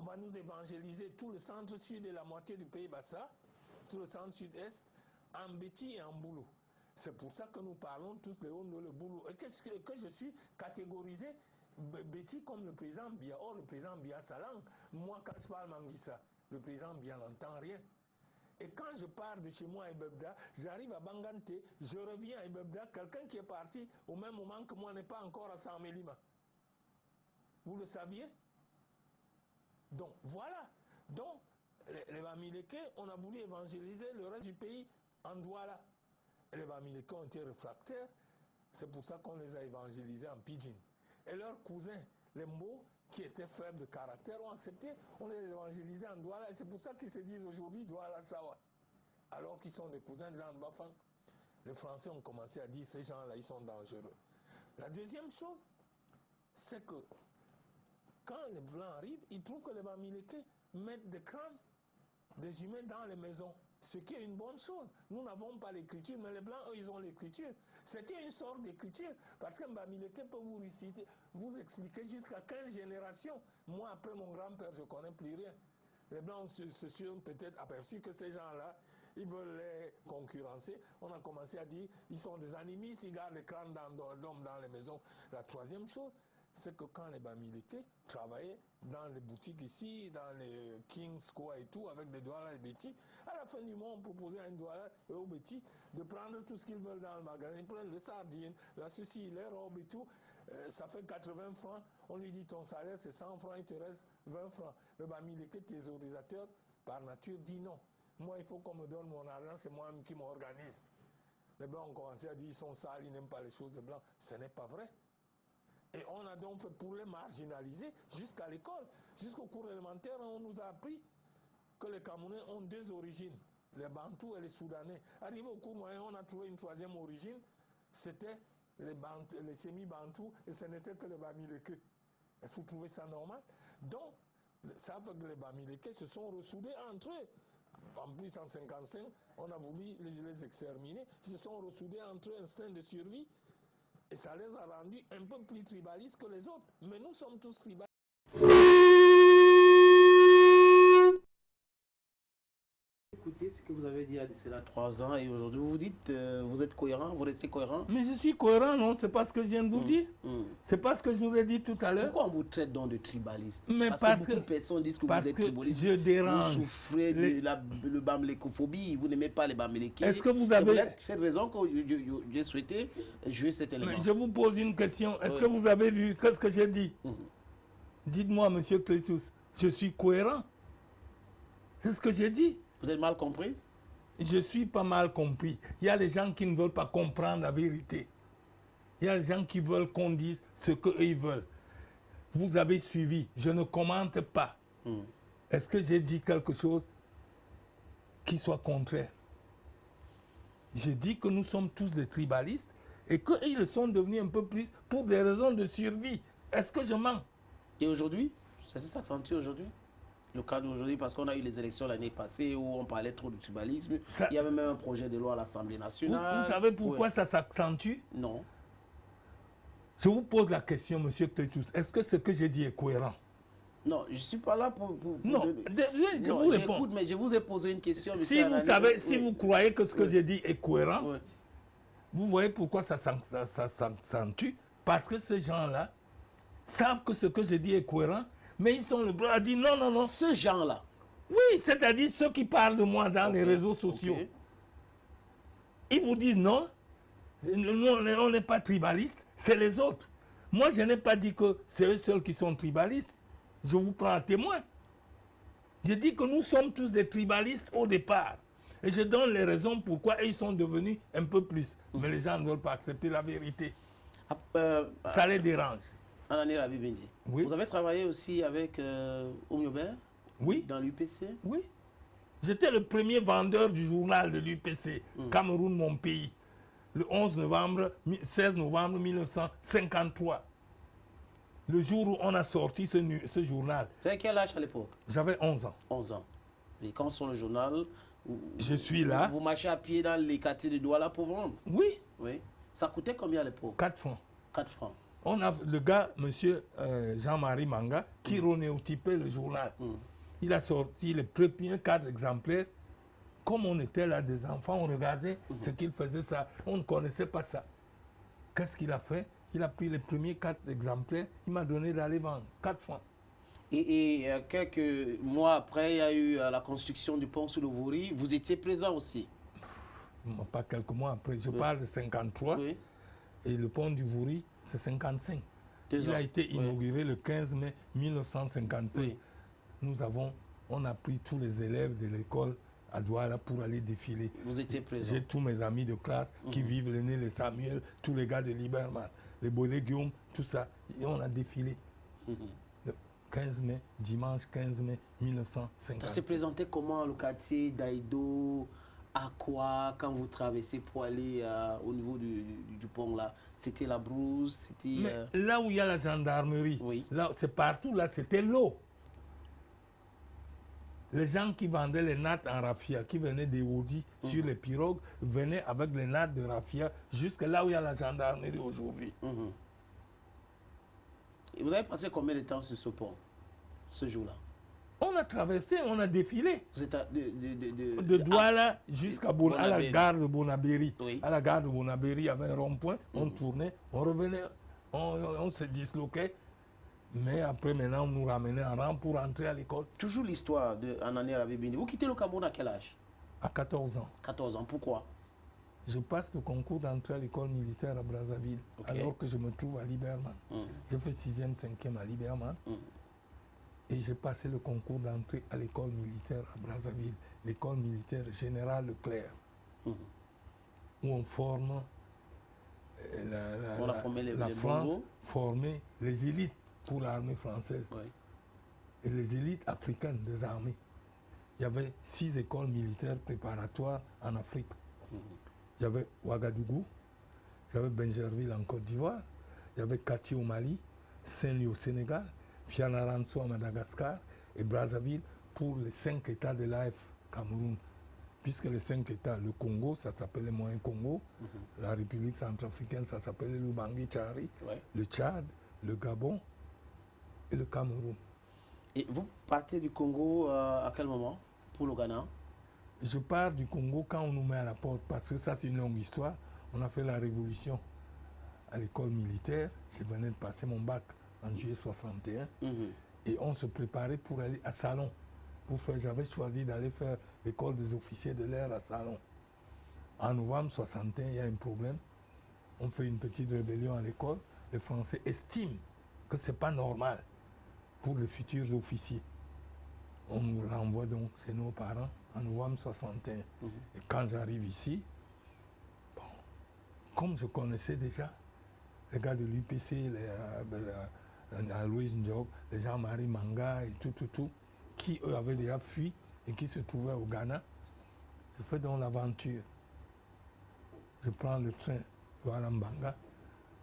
va nous évangéliser tout le centre-sud et la moitié du pays Bassa, tout le centre-sud-est, en Béti et en Boulou. C'est pour ça que nous parlons tous les Hondo, le Boulou. Et que je suis catégorisé Béti comme le président Biya. Or, le président Biya sa langue. Moi, quand je parle Manguissa, le président Biya n'entend rien. Et quand je pars de chez moi à Ebebda, j'arrive à Bangante, je reviens à Ebebda, quelqu'un qui est parti au même moment que moi n'est pas encore à Samelima. Vous le saviez? Donc, voilà. Donc, les Bamileke, on a voulu évangéliser le reste du pays en Douala. Et les Bamileke ont été réfractaires. C'est pour ça qu'on les a évangélisés en pidgin. Et leurs cousins, les Mbo, qui étaient faibles de caractère, ont accepté. On les a évangélisés en Douala. Et c'est pour ça qu'ils se disent aujourd'hui Douala Sawa. Alors qu'ils sont des cousins de Jean Bafang. Les Français ont commencé à dire ces gens-là, ils sont dangereux. La deuxième chose, c'est que quand les Blancs arrivent, ils trouvent que les Bamileke mettent des crânes des humains dans les maisons. Ce qui est une bonne chose. Nous n'avons pas l'écriture, mais les Blancs, eux, ils ont l'écriture. C'était une sorte d'écriture, parce qu'un Bamileke peut vous réciter, vous expliquer jusqu'à 15 générations. Moi, après mon grand-père, je ne connais plus rien. Les Blancs se sont peut-être aperçus que ces gens-là, ils veulent les concurrencer. On a commencé à dire, ils sont des animistes, ils gardent les crânes d'hommes dans les maisons. La troisième chose, c'est que quand les Bamileke travaillaient dans les boutiques ici, dans les King's Square et tout, avec des Douala et Betty, à la fin du mois, on proposait à une Douala et au Betty de prendre tout ce qu'ils veulent dans le magasin. Ils prennent les sardines, la ceci, les robes et tout. Ça fait 80 francs. On lui dit ton salaire c'est 100 francs, il te reste 20 francs. Le Bamileke, thésaurisateur, par nature, dit non. Moi, il faut qu'on me donne mon argent, c'est moi qui m'organise. Les Blancs ont commencé à dire ils sont sales, ils n'aiment pas les choses de Blancs. Ce n'est pas vrai. Et on a donc fait pour les marginaliser jusqu'à l'école. Jusqu'au cours élémentaire, on nous a appris que les Camerounais ont 2 origines, les Bantous et les Soudanais. Arrivé au cours moyen, on a trouvé une 3e origine, c'était les semi-Bantous, et ce n'était que les Bamileke. Est-ce que vous trouvez ça normal? Donc, ça fait que les Bamileke se sont ressoudés entre eux. En plus, en 1955, on a voulu les exterminer. Ils se sont ressoudés entre eux, instinct de survie. Et ça les a rendus un peu plus tribalistes que les autres. Mais nous sommes tous tribalistes. Écoutez ce que vous avez dit il y a cela 3 ans et aujourd'hui vous dites, vous êtes cohérent, vous restez cohérent. Mais je suis cohérent, non? C'est pas ce que je viens de vous dire. C'est pas ce que je vous ai dit tout à l'heure. Pourquoi on vous traite donc de tribaliste? Mais parce que beaucoup de personnes disent que vous êtes tribaliste. Je dérange. Vous souffrez de le bamlécophobie, vous n'aimez pas les bamlékés. Est-ce que vous avez... C'est cette raison que j'ai souhaité jouer cet élément. Mais je vous pose une question. Est-ce que vous avez vu qu'est-ce que j'ai dit? Dites-moi, monsieur Clétus, je suis cohérent. C'est ce que j'ai dit. Vous êtes mal compris? Je ne suis pas mal compris. Il y a des gens qui ne veulent pas comprendre la vérité. Il y a des gens qui veulent qu'on dise ce qu'ils veulent. Vous avez suivi. Je ne commente pas. Est-ce que j'ai dit quelque chose qui soit contraire? J'ai dit que nous sommes tous des tribalistes et qu'ils sont devenus un peu plus pour des raisons de survie. Est-ce que je mens? Et aujourd'hui, ça s'accentue aujourd'hui? Le cas d'aujourd'hui, parce qu'on a eu les élections l'année passée où on parlait trop de tribalisme. Il y avait même un projet de loi à l'Assemblée nationale. Vous savez pourquoi ça s'accentue? Non. Je vous pose la question, monsieur Clétus. Est-ce que ce que j'ai dit est cohérent? Non, je ne suis pas là pour Non, je vous réponds. j'écoute, mais je vous ai posé une question, monsieur Si vous Anani. savez, si Oui. vous croyez que ce que Oui. j'ai dit est cohérent, Oui. vous voyez pourquoi ça s'accentue. Parce que ces gens-là savent que ce que j'ai dit est cohérent, mais ils sont le bras à dire non, non, non. Ce genre-là. Oui, c'est-à-dire ceux qui parlent de moi dans les réseaux sociaux. Ok. Ils vous disent non, nous, on n'est pas tribaliste, c'est les autres. Moi, je n'ai pas dit que c'est eux seuls qui sont tribalistes. Je vous prends à témoin. Je dis que nous sommes tous des tribalistes au départ. Et je donne les raisons pourquoi ils sont devenus un peu plus. Mais les gens ne veulent pas accepter la vérité. Ça les dérange. Anani Rabi Bindi. Oui. Vous avez travaillé aussi avec Omiobert Oui. dans l'UPC. Oui. J'étais le premier vendeur du journal de l'UPC, Cameroun, mon pays, le 16 novembre 1953. Le jour où on a sorti ce journal. Vous avez quel âge à l'époque? J'avais 11 ans. 11 ans. Et quand sur le journal, Je suis là. vous marchez à pied dans les quartiers de Douala pour vendre. Oui. Oui. Ça coûtait combien à l'époque? 4 francs. 4 francs. On a le gars, monsieur Jean-Marie Manga, qui renéotypait le journal. Il a sorti les premiers 4 exemplaires. Comme on était là des enfants, on regardait ce qu'il faisait ça. On ne connaissait pas ça. Qu'est-ce qu'il a fait? Il a pris les premiers 4 exemplaires. Il m'a donné d'aller vendre 4 francs. Et quelques mois après, il y a eu la construction du pont sur le Vouri. Vous étiez présent aussi? Pas quelques mois après. Je parle de 53. Oui. Et le pont du Vouri, c'est 55. 2 Il ans. a été inauguré le 15 mai 1955. Oui. On a pris tous les élèves de l'école à Douala pour aller défiler. Vous étiez présent? J'ai tous mes amis de classe qui vivent l'aîné, les Samuel, tous les gars de Liberman, les Bolé Guillaume, tout ça. Et on a défilé. Le 15 mai, dimanche 15 mai 1955. Ça s'est présenté comment le quartier d'Aïdo, à quoi, quand vous traversez pour aller au niveau du pont là? C'était la brousse, c'était... Mais là où il y a la gendarmerie, Oui. là, c'est partout, là, c'était l'eau. Les gens qui vendaient les nattes en raffia, qui venaient des Audi sur les pirogues, venaient avec les nattes de raffia jusque là où il y a la gendarmerie aujourd'hui. Et vous avez passé combien de temps sur ce pont, ce jour-là? On a traversé, on a défilé. Vous êtes De Douala jusqu'à à la gare de Bonabéry. Oui. À la gare de Bonabéry, il y avait un rond-point, on tournait, on revenait, on se disloquait. Mais après, maintenant, on nous ramenait en rang pour entrer à l'école. Toujours l'histoire de Anani Rabi Bindi. Vous quittez le Cameroun à quel âge? À 14 ans. 14 ans. Pourquoi? Je passe le concours d'entrée à l'école militaire à Brazzaville, alors que je me trouve à Liberman. J'ai fait 6e, 5e à Liberman. Et j'ai passé le concours d'entrée à l'école militaire à Brazzaville, l'école militaire Général Leclerc, où on forme la France, formait les élites pour l'armée française et les élites africaines des armées. Il y avait 6 écoles militaires préparatoires en Afrique. Il y avait Ouagadougou, il y avait Benjerville en Côte d'Ivoire, il y avait Kati au Mali, Saint-Louis au Sénégal, Fianarantsoa à Madagascar et Brazzaville pour les 5 États de l'AF Cameroun. Puisque les 5 États, le Congo, ça s'appelait Moyen Congo, la République centrafricaine, ça s'appelait l'Ubangui Tchari, le Tchad, le Gabon et le Cameroun. Et vous partez du Congo à quel moment pour le Ghana? Je pars du Congo quand on nous met à la porte, parce que ça c'est une longue histoire. On a fait la révolution à l'école militaire. Je venais de passer mon bac en juillet 61. Et on se préparait pour aller à Salon. J'avais choisi d'aller faire l'école des officiers de l'air à Salon. En novembre 61, il y a un problème. On fait une petite rébellion à l'école. Les Français estiment que ce n'est pas normal pour les futurs officiers. On nous renvoie donc chez nos parents en novembre 61. Et quand j'arrive ici, bon, comme je connaissais déjà les gars de l'UPC, Aloïs Ndiog, les Jean-Marie Manga et tout, qui eux avaient déjà fui et qui se trouvaient au Ghana, je fais donc l'aventure. Je prends le train vers Mbanga.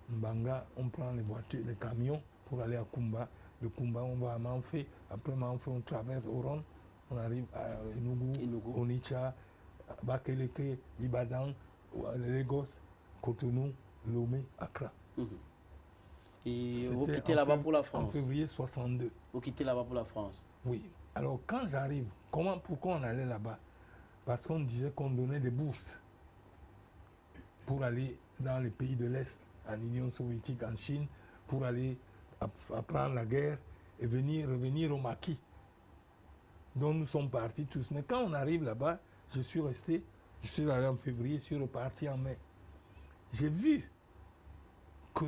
Mbanga, on prend les voitures, les camions pour aller à Kumba. De Kumba, on va à Manfé. Après Manfé, on traverse Oron. On arrive à Enugu, Onitsha, Bakeleke, Ibadan, Lagos, Cotonou, Lomé, Accra. Et vous C'était quittez en là-bas fév- pour la En France. février 62. Vous quittez là-bas pour la France. Oui. Alors quand j'arrive, pourquoi on allait là-bas? Parce qu'on disait qu'on donnait des bourses pour aller dans les pays de l'Est, en Union soviétique, en Chine, pour aller apprendre la guerre et revenir au maquis. Donc nous sommes partis tous. Mais quand on arrive là-bas, je suis allé en février, je suis reparti en mai. J'ai vu que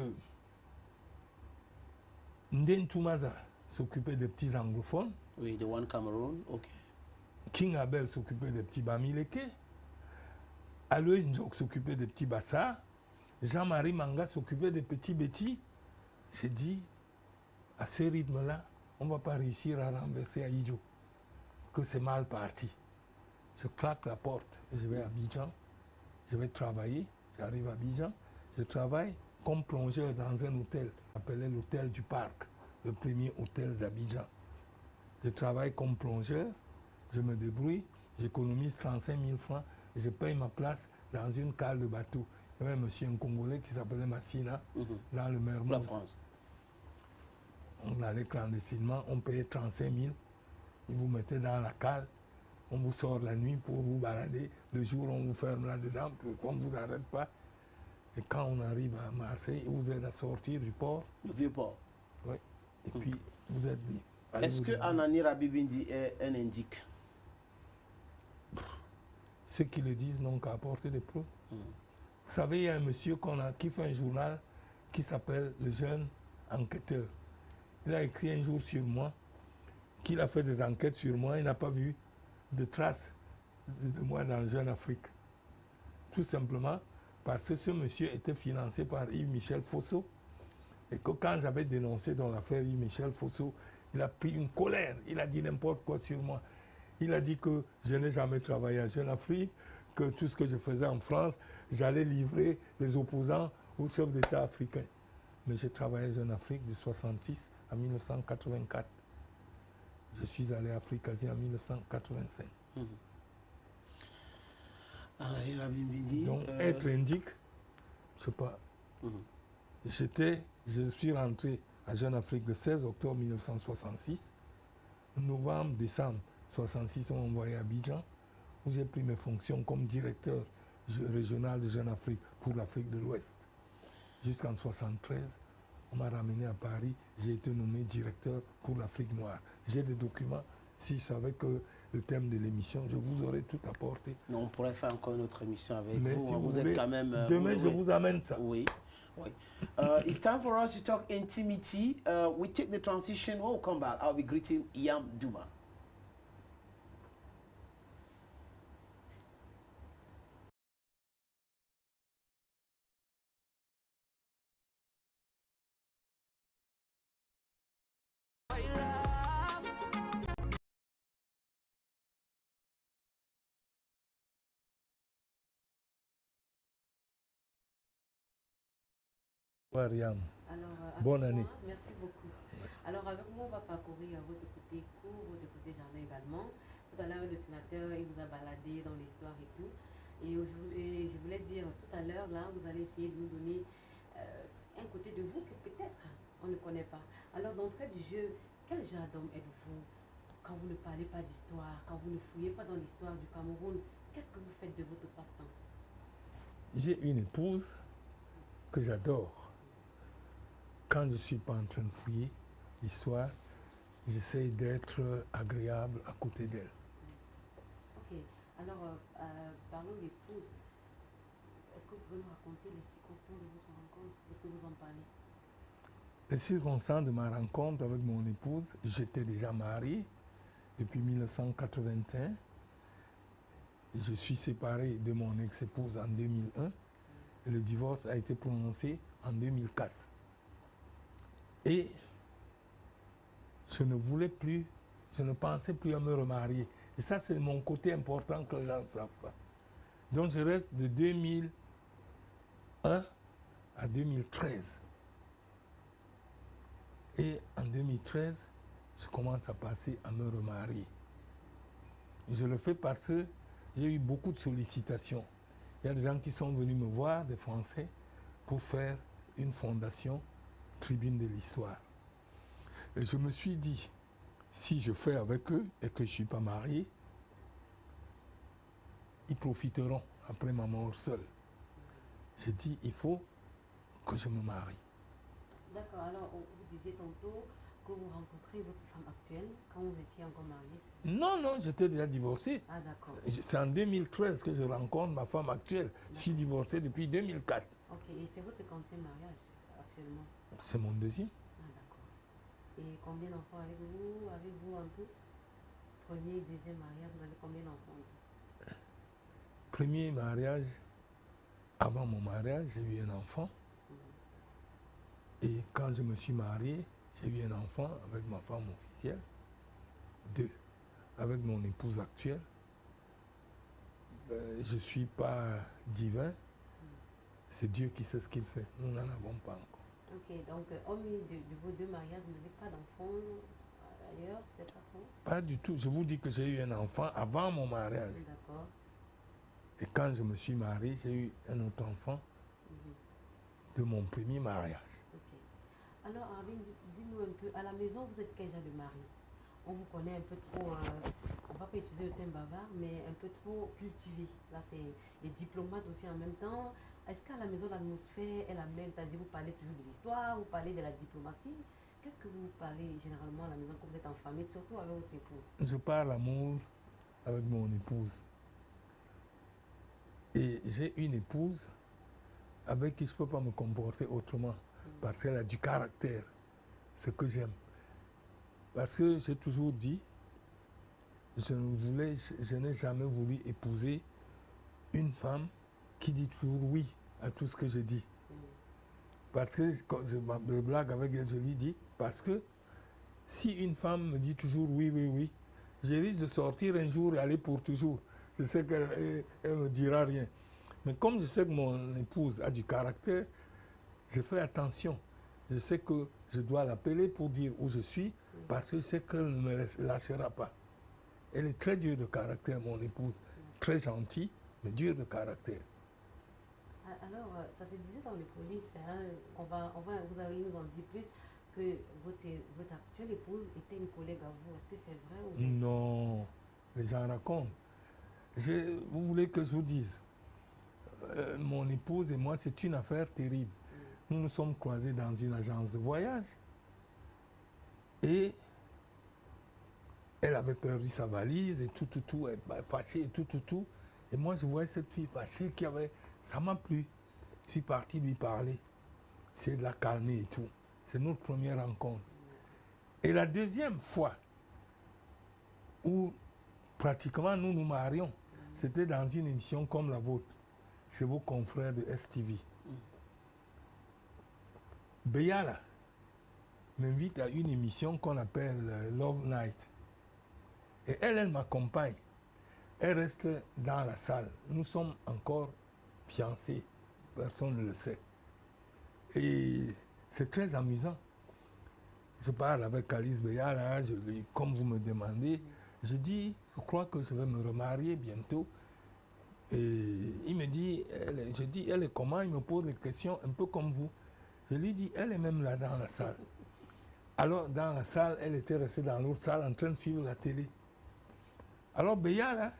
Nden Toumaza s'occupait des petits anglophones, Oui, the One Cameroon, ok. King Abel s'occupait des petits Bamileke, Aloïs Njok s'occupait des petits Bassards, Jean-Marie Manga s'occupait des petits Betty. J'ai dit, à ce rythme-là, on ne va pas réussir à renverser Aïdjo, que c'est mal parti. Je claque la porte et je vais à Abidjan, je vais travailler, j'arrive à Abidjan, je travaille comme plongeur dans un hôtel, appelé l'hôtel du Parc, le premier hôtel d'Abidjan. Je travaille comme plongeur, je me débrouille, j'économise 35 000 francs, et je paye ma place dans une cale de bateau. Il y avait un monsieur, un Congolais qui s'appelait Massina, dans le Pour la Mermoz. France. On allait clandestinement, on payait 35 000, ils vous mettaient dans la cale, on vous sort la nuit pour vous balader, le jour on vous ferme là-dedans, on ne vous arrête pas. Et quand on arrive à Marseille, ils vous aident à sortir du port, Le vieux port. oui, et puis vous êtes libre. Est-ce que Anani Rabibindi est un indique? Ceux qui le disent n'ont qu'à apporter des preuves. Vous savez, il y a un monsieur qui fait un journal qui s'appelle Le Jeune Enquêteur. Il a écrit un jour sur moi, qu'il a fait des enquêtes sur moi, il n'a pas vu de traces de moi dans Jeune Afrique. Tout simplement parce que ce monsieur était financé par Yves-Michel Fosso. Et que quand j'avais dénoncé dans l'affaire Yves-Michel Fosso, il a pris une colère, il a dit n'importe quoi sur moi. Il a dit que je n'ai jamais travaillé à Jeune Afrique, que tout ce que je faisais en France, j'allais livrer les opposants aux chefs d'État africains. Mais j'ai travaillé à Jeune Afrique de 1966 à 1984. Je suis allé à Africasie en 1985. Anani Rabibindi. Donc être indique, je ne sais pas. Je suis rentré à Jeune Afrique le 16 octobre 1966. Novembre, décembre 1966, on m'a envoyé à Abidjan, où j'ai pris mes fonctions comme directeur régional de Jeune Afrique pour l'Afrique de l'Ouest. Jusqu'en 1973, on m'a ramené à Paris, j'ai été nommé directeur pour l'Afrique noire. J'ai des documents, si je savais que le thème de l'émission, je vous aurais tout apporté. Non, on pourrait faire encore une autre émission avec Mais vous. si Vous voulez, êtes quand même. demain, je vous amène ça. Oui. Oui. It's time for us to talk intimacy. We take the transition. When we come back, I'll be greeting Yam Duma. Mariam. Alors, Bonne avec année. moi, merci beaucoup. Alors, avec moi, on va parcourir votre côté court, votre côté jardin également. Tout à l'heure, le sénateur, il vous a baladé dans l'histoire et tout. Et je voulais dire, tout à l'heure, là, vous allez essayer de nous donner un côté de vous que peut-être on ne connaît pas. Alors, d'entrée du jeu, quel genre d'homme êtes-vous quand vous ne parlez pas d'histoire, quand vous ne fouillez pas dans l'histoire du Cameroun? Qu'est-ce que vous faites de votre passe-temps? J'ai une épouse que j'adore. Quand je ne suis pas en train de fouiller l'histoire, j'essaie d'être agréable à côté d'elle. Ok, alors parlons d'épouse. Est-ce que vous pouvez me raconter les circonstances de votre rencontre? Est-ce que vous en parlez? Les circonstances de ma rencontre avec mon épouse, j'étais déjà marié depuis 1981. Je suis séparé de mon ex-épouse en 2001 et le divorce a été prononcé en 2004. Et je ne voulais plus, je ne pensais plus à me remarier. Et ça, c'est mon côté important que les gens ne savent pas. Donc je reste de 2001 à 2013. Et en 2013, je commence à passer à me remarier. Je le fais parce que j'ai eu beaucoup de sollicitations. Il y a des gens qui sont venus me voir, des Français, pour faire une fondation tribune de l'histoire. Et je me suis dit, si je fais avec eux et que je ne suis pas marié, ils profiteront après ma mort seule. J'ai dit, il faut que je me marie. D'accord, alors vous disiez tantôt que vous rencontrez votre femme actuelle quand vous étiez encore marié. Non, non, j'étais déjà divorcé. Ah d'accord. C'est en 2013 que je rencontre ma femme actuelle. Je suis divorcé depuis 2004. Ok, et c'est votre quantième mariage actuellement? C'est mon deuxième. Ah d'accord. Et combien d'enfants avez-vous en tout? Premier et deuxième mariage, vous avez combien d'enfants en tout? Premier mariage, avant mon mariage, j'ai eu un enfant. Et quand je me suis marié, j'ai eu un enfant avec ma femme officielle. 2. Avec mon épouse actuelle. Je ne suis pas divin. C'est Dieu qui sait ce qu'il fait. Nous n'en avons pas encore. Ok, donc hormis de vos 2 mariages, vous n'avez pas d'enfants ailleurs, c'est pas trop? Pas du tout. Je vous dis que j'ai eu un enfant avant mon mariage. D'accord. Et quand je me suis marié, j'ai eu un autre enfant de mon premier mariage. Ok. Alors, Arvin, dis-nous un peu, à la maison, vous êtes quel genre de mari? On vous connaît un peu trop, on ne va pas utiliser le terme bavard, mais un peu trop cultivé. Là, c'est les diplomates aussi en même temps. Est-ce qu'à la maison, l'atmosphère est la même? C'est-à-dire, vous parlez toujours de l'histoire, vous parlez de la diplomatie. Qu'est-ce que vous parlez généralement à la maison quand vous êtes en famille, surtout avec votre épouse? Je parle amour avec mon épouse. Et j'ai une épouse avec qui je ne peux pas me comporter autrement. Parce qu'elle a du caractère. Ce que j'aime. Parce que j'ai toujours dit, je n'ai jamais voulu épouser une femme qui dit toujours oui à tout ce que je dis. Parce que quand je blague avec elle, je lui dis, parce que si une femme me dit toujours oui, oui, oui, je risque de sortir un jour et aller pour toujours. Je sais qu'elle ne me dira rien. Mais comme je sais que mon épouse a du caractère, je fais attention. Je sais que je dois l'appeler pour dire où je suis, parce que je sais qu'elle ne me lâchera pas. Elle est très dure de caractère, mon épouse. Très gentille, mais dure de caractère. Alors, ça se disait dans les coulisses, hein, vous allez nous en dire plus, que votre actuelle épouse était une collègue à vous. Est-ce que c'est vrai ou c'est... Non, les gens racontent. Vous voulez que je vous dise, mon épouse et moi, c'est une affaire terrible. Nous nous sommes croisés dans une agence de voyage et elle avait perdu sa valise et tout, elle était fâchée et tout. Et moi, je voyais cette fille fâchée ça m'a plu. Je suis parti lui parler, c'est de la calmer et tout. C'est notre première rencontre. Et la deuxième fois où pratiquement nous nous marions, c'était dans une émission comme la vôtre, chez vos confrères de STV. Beyala m'invite à une émission qu'on appelle Love Night. Et elle m'accompagne. Elle reste dans la salle. Nous sommes encore fiancés. Personne ne le sait. Et c'est très amusant. Je parle avec Alice Beyala, comme vous me demandez. Je dis, je crois que je vais me remarier bientôt. Et il me dit, je dis, elle est comment? Il me pose des questions un peu comme vous. Je lui dis, elle est même là dans la salle. Alors, dans la salle, elle était restée dans l'autre salle en train de suivre la télé. Alors, Beyala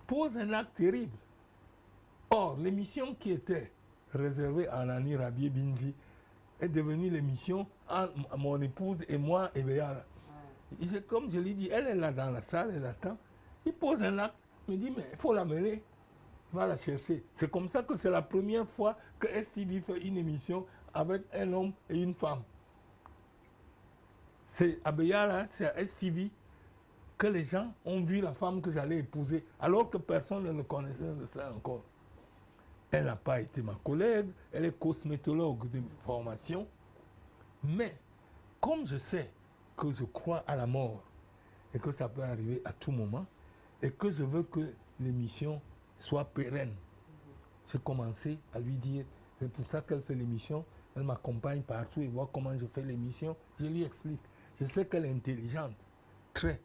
pose un acte terrible. Or, l'émission qui était réservée à Nani Rabier Binji est devenue l'émission entre mon épouse et moi et Beyala. Comme je lui dis, elle est là dans la salle, elle attend. Il pose un acte, il me dit, mais il faut l'amener. Il va la chercher. C'est comme ça que c'est la première fois que STV fait une émission avec un homme et une femme. C'est à Beyala, c'est à STV que les gens ont vu la femme que j'allais épouser, alors que personne ne le connaissait de ça encore. Elle n'a pas été ma collègue, elle est cosmétologue de formation. Mais comme je sais que je crois à la mort et que ça peut arriver à tout moment, et que je veux que l'émission soit pérenne, j'ai commencé à lui dire, c'est pour ça qu'elle fait l'émission, elle m'accompagne partout et voit comment je fais l'émission, je lui explique. Je sais qu'elle est intelligente, très.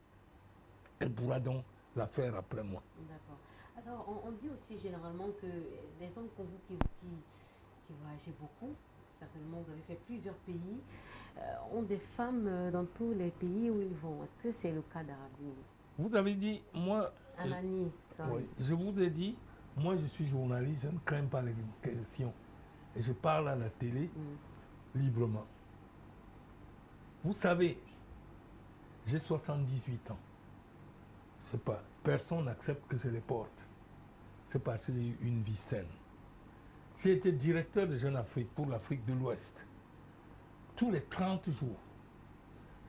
Elle pourra donc la faire après moi. D'accord. Alors, on dit aussi généralement que des hommes comme vous qui voyagez beaucoup, certainement, vous avez fait plusieurs pays, ont des femmes dans tous les pays où ils vont. Est-ce que c'est le cas d'Arabie? Vous avez dit, moi, Anani, ça. oui, je vous ai dit, moi je suis journaliste, je ne crains pas les questions. Et je parle à la télé librement. Vous savez, j'ai 78 ans. Je sais pas, personne n'accepte que je les porte. C'est parce que j'ai eu une vie saine. J'ai été directeur de Jeune Afrique pour l'Afrique de l'Ouest. Tous les 30 jours,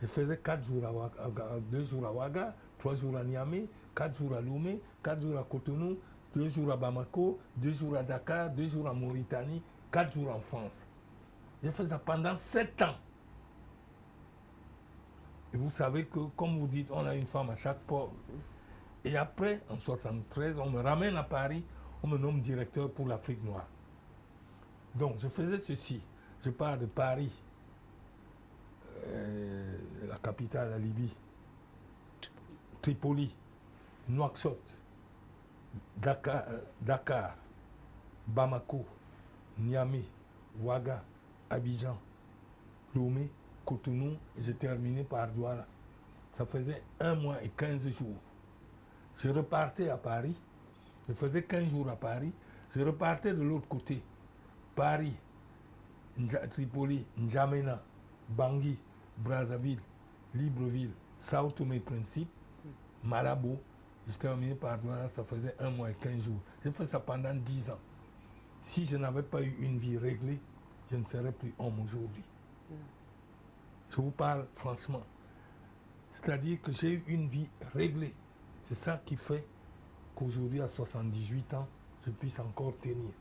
je faisais 4 jours à Ouaga, 2 jours à Ouaga, 3 jours à Niamey, 4 jours à Lomé, 4 jours à Cotonou, 2 jours à Bamako, 2 jours à Dakar, 2 jours à Mauritanie, 4 jours en France. J'ai fait ça pendant 7 ans. Et vous savez que, comme vous dites, on a une femme à chaque port. Et après, en 1973, on me ramène à Paris, on me nomme directeur pour l'Afrique noire. Donc, je faisais ceci. Je pars de Paris, la capitale, la Libye, Tripoli, Nouakchott, Dakar, Bamako, Niamey, Ouaga, Abidjan, Lomé, Cotonou, et j'ai terminé par Douala. Ça faisait 1 mois et 15 jours. Je repartais à Paris, je faisais 15 jours à Paris, je repartais de l'autre côté. Paris, Tripoli, N'Djamena, Bangui, Brazzaville, Libreville, Sao Tomé Principe, Malabo. J'ai terminé par Douala, ça faisait 1 mois et 15 jours. J'ai fait ça pendant 10 ans. Si je n'avais pas eu une vie réglée, je ne serais plus homme aujourd'hui. Je vous parle franchement. C'est-à-dire que j'ai eu une vie réglée. C'est ça qui fait qu'aujourd'hui, à 78 ans, je puisse encore tenir.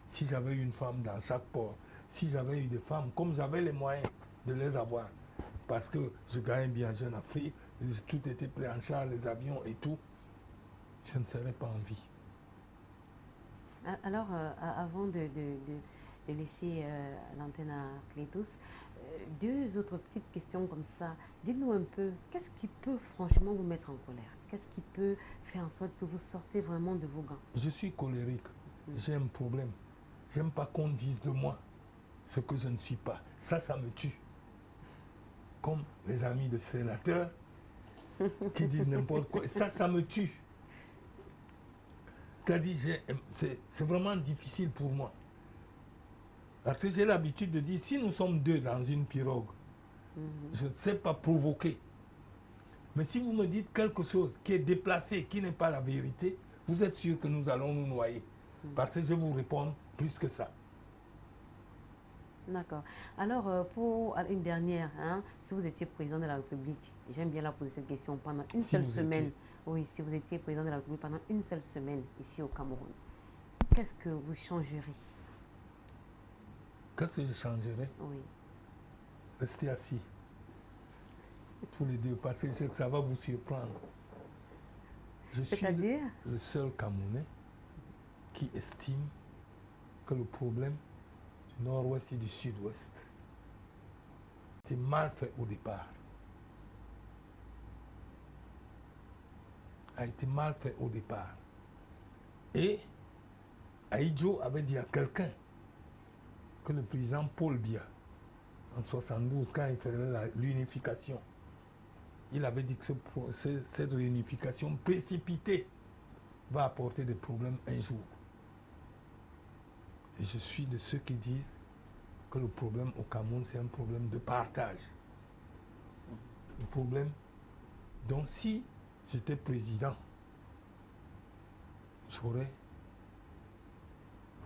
Si j'avais eu une femme dans chaque port, si j'avais eu des femmes, comme j'avais les moyens de les avoir, parce que je gagnais bien Jeune Afrique, tout était pris en charge, les avions et tout, je ne serais pas en vie. Alors, avant de laisser l'antenne à Clétus, 2 autres petites questions comme ça. Dites-nous un peu, qu'est-ce qui peut franchement vous mettre en colère? Qu'est-ce qui peut faire en sorte que vous sortez vraiment de vos gants? Je suis colérique, j'ai un problème. J'aime pas qu'on dise de moi ce que je ne suis pas. Ça me tue. Comme les amis de sénateurs qui disent n'importe quoi. Ça me tue. C'est vraiment difficile pour moi. Parce que j'ai l'habitude de dire, si nous sommes 2 dans une pirogue, je ne sais pas provoquer. Mais si vous me dites quelque chose qui est déplacé, qui n'est pas la vérité, vous êtes sûr que nous allons nous noyer. Parce que je vous réponds plus que ça. D'accord. Alors, pour une dernière, si vous étiez président de la République, j'aime bien la poser cette question, pendant une seule semaine, oui, si vous étiez président de la République pendant une seule semaine ici au Cameroun, qu'est-ce que vous changeriez? Qu'est-ce que je changerais? Oui. Restez assis. Tous les 2, parce que je sais que ça va vous surprendre. Je suis le seul Camerounais qui estime que le problème du nord-ouest et du sud-ouest était mal fait au départ. A été mal fait au départ. Et Aïdjo avait dit à quelqu'un que le président Paul Biya, en 72, quand il faisait l'unification, il avait dit que cette réunification précipitée va apporter des problèmes un jour. Et je suis de ceux qui disent que le problème au Cameroun, c'est un problème de partage. Un problème. Donc si j'étais président, j'aurais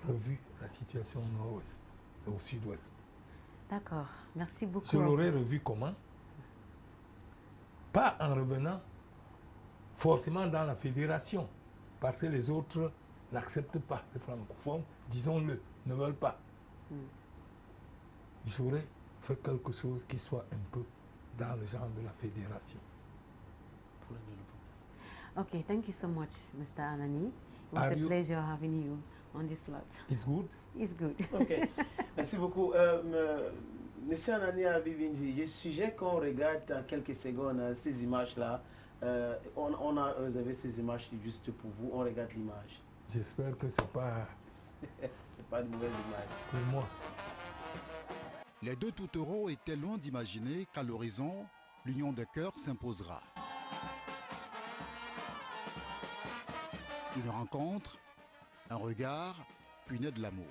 revu la situation au nord-ouest et au sud-ouest. D'accord, merci beaucoup. Je l'aurais revu comment? Pas en revenant forcément dans la fédération, parce que les autres n'acceptent pas. Les francophones, disons-le, ne veulent pas. J'aurais fait quelque chose qui soit un peu dans le genre de la fédération. Okay, thank you so much, Mr. Anani. It was a pleasure having you on this lot. It's good? It's good. Ok, merci beaucoup. Monsieur Anani Arbibindi, je suggère qu'on regarde quelques secondes ces images-là. On a réservé ces images juste pour vous. On regarde l'image. J'espère que c'est pas... c'est pas une mauvaise image. Pour moi. Les deux tourtereaux étaient loin d'imaginer qu'à l'horizon, l'union de cœurs s'imposera. Une rencontre, un regard, puis naît de l'amour.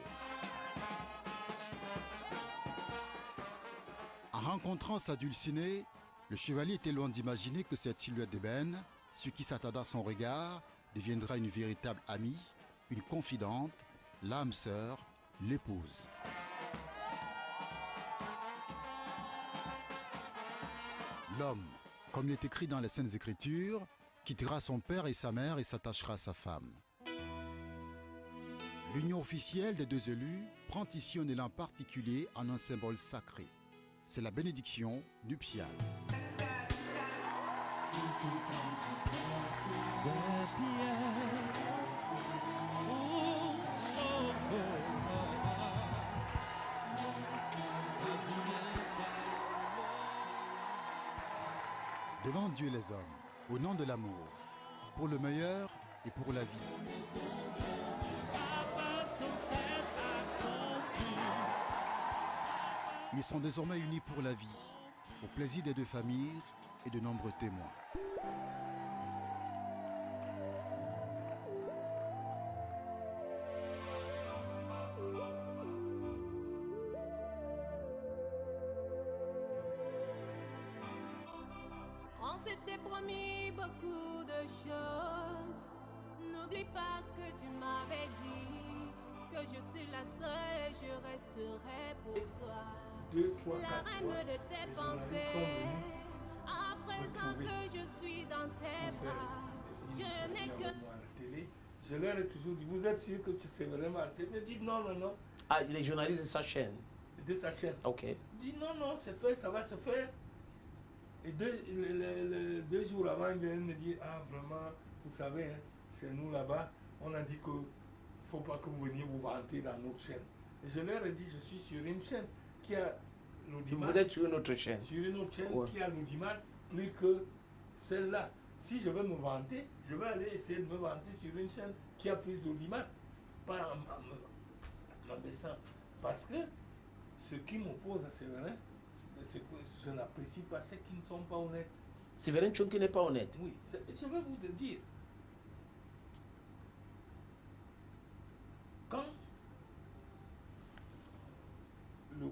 En rencontrant sa dulcinée, le chevalier était loin d'imaginer que cette silhouette d'ébène, ce qui s'attarda à son regard, deviendra une véritable amie, une confidente, l'âme sœur, l'épouse. L'homme, comme il est écrit dans les Saintes Écritures, quittera son père et sa mère et s'attachera à sa femme. L'union officielle des deux élus prend ici un élan particulier en un symbole sacré. C'est la bénédiction nuptiale. Devant Dieu et les hommes, au nom de l'amour, pour le meilleur et pour la vie. Ils sont désormais unis pour la vie, au plaisir des deux familles et de nombreux témoins. On s'était promis beaucoup de choses. N'oublie pas que tu m'avais dit que je suis la seule et je resterai pour toi. 2, 3, La 4 fois, reine de tes les journalistes pensées. sont venus À présent retrouver que je suis dans tes pour bras, faire je n'ai que... avec moi à la télé. Je leur ai toujours dit, vous êtes sûr que c'est vraiment assez? Ils me disent non, non, non, Ah, les journalistes de sa chaîne. de sa chaîne. Ok. Je dis non, non, c'est fait, ça va se faire. Et deux jours avant, ils viennent me dire, ah vraiment, vous savez, hein, chez nous là-bas, on a dit qu'il ne faut pas que vous veniez vous vanter dans notre chaîne. Et je leur ai dit, je suis sur une chaîne qui a l'audimat. Vous êtes sur une autre chaîne. Sur une autre chaîne Ouais. qui a l'audimat plus que celle-là. Si je veux me vanter, je vais aller essayer de me vanter sur une chaîne qui a plus d'audimat, pas en m'abaissant. Parce que ce qui m'oppose à Séverin, c'est que je n'apprécie pas ceux qui ne sont pas honnêtes. Séverin Tchonké n'est pas honnête. Oui, je vais vous le dire. Quand le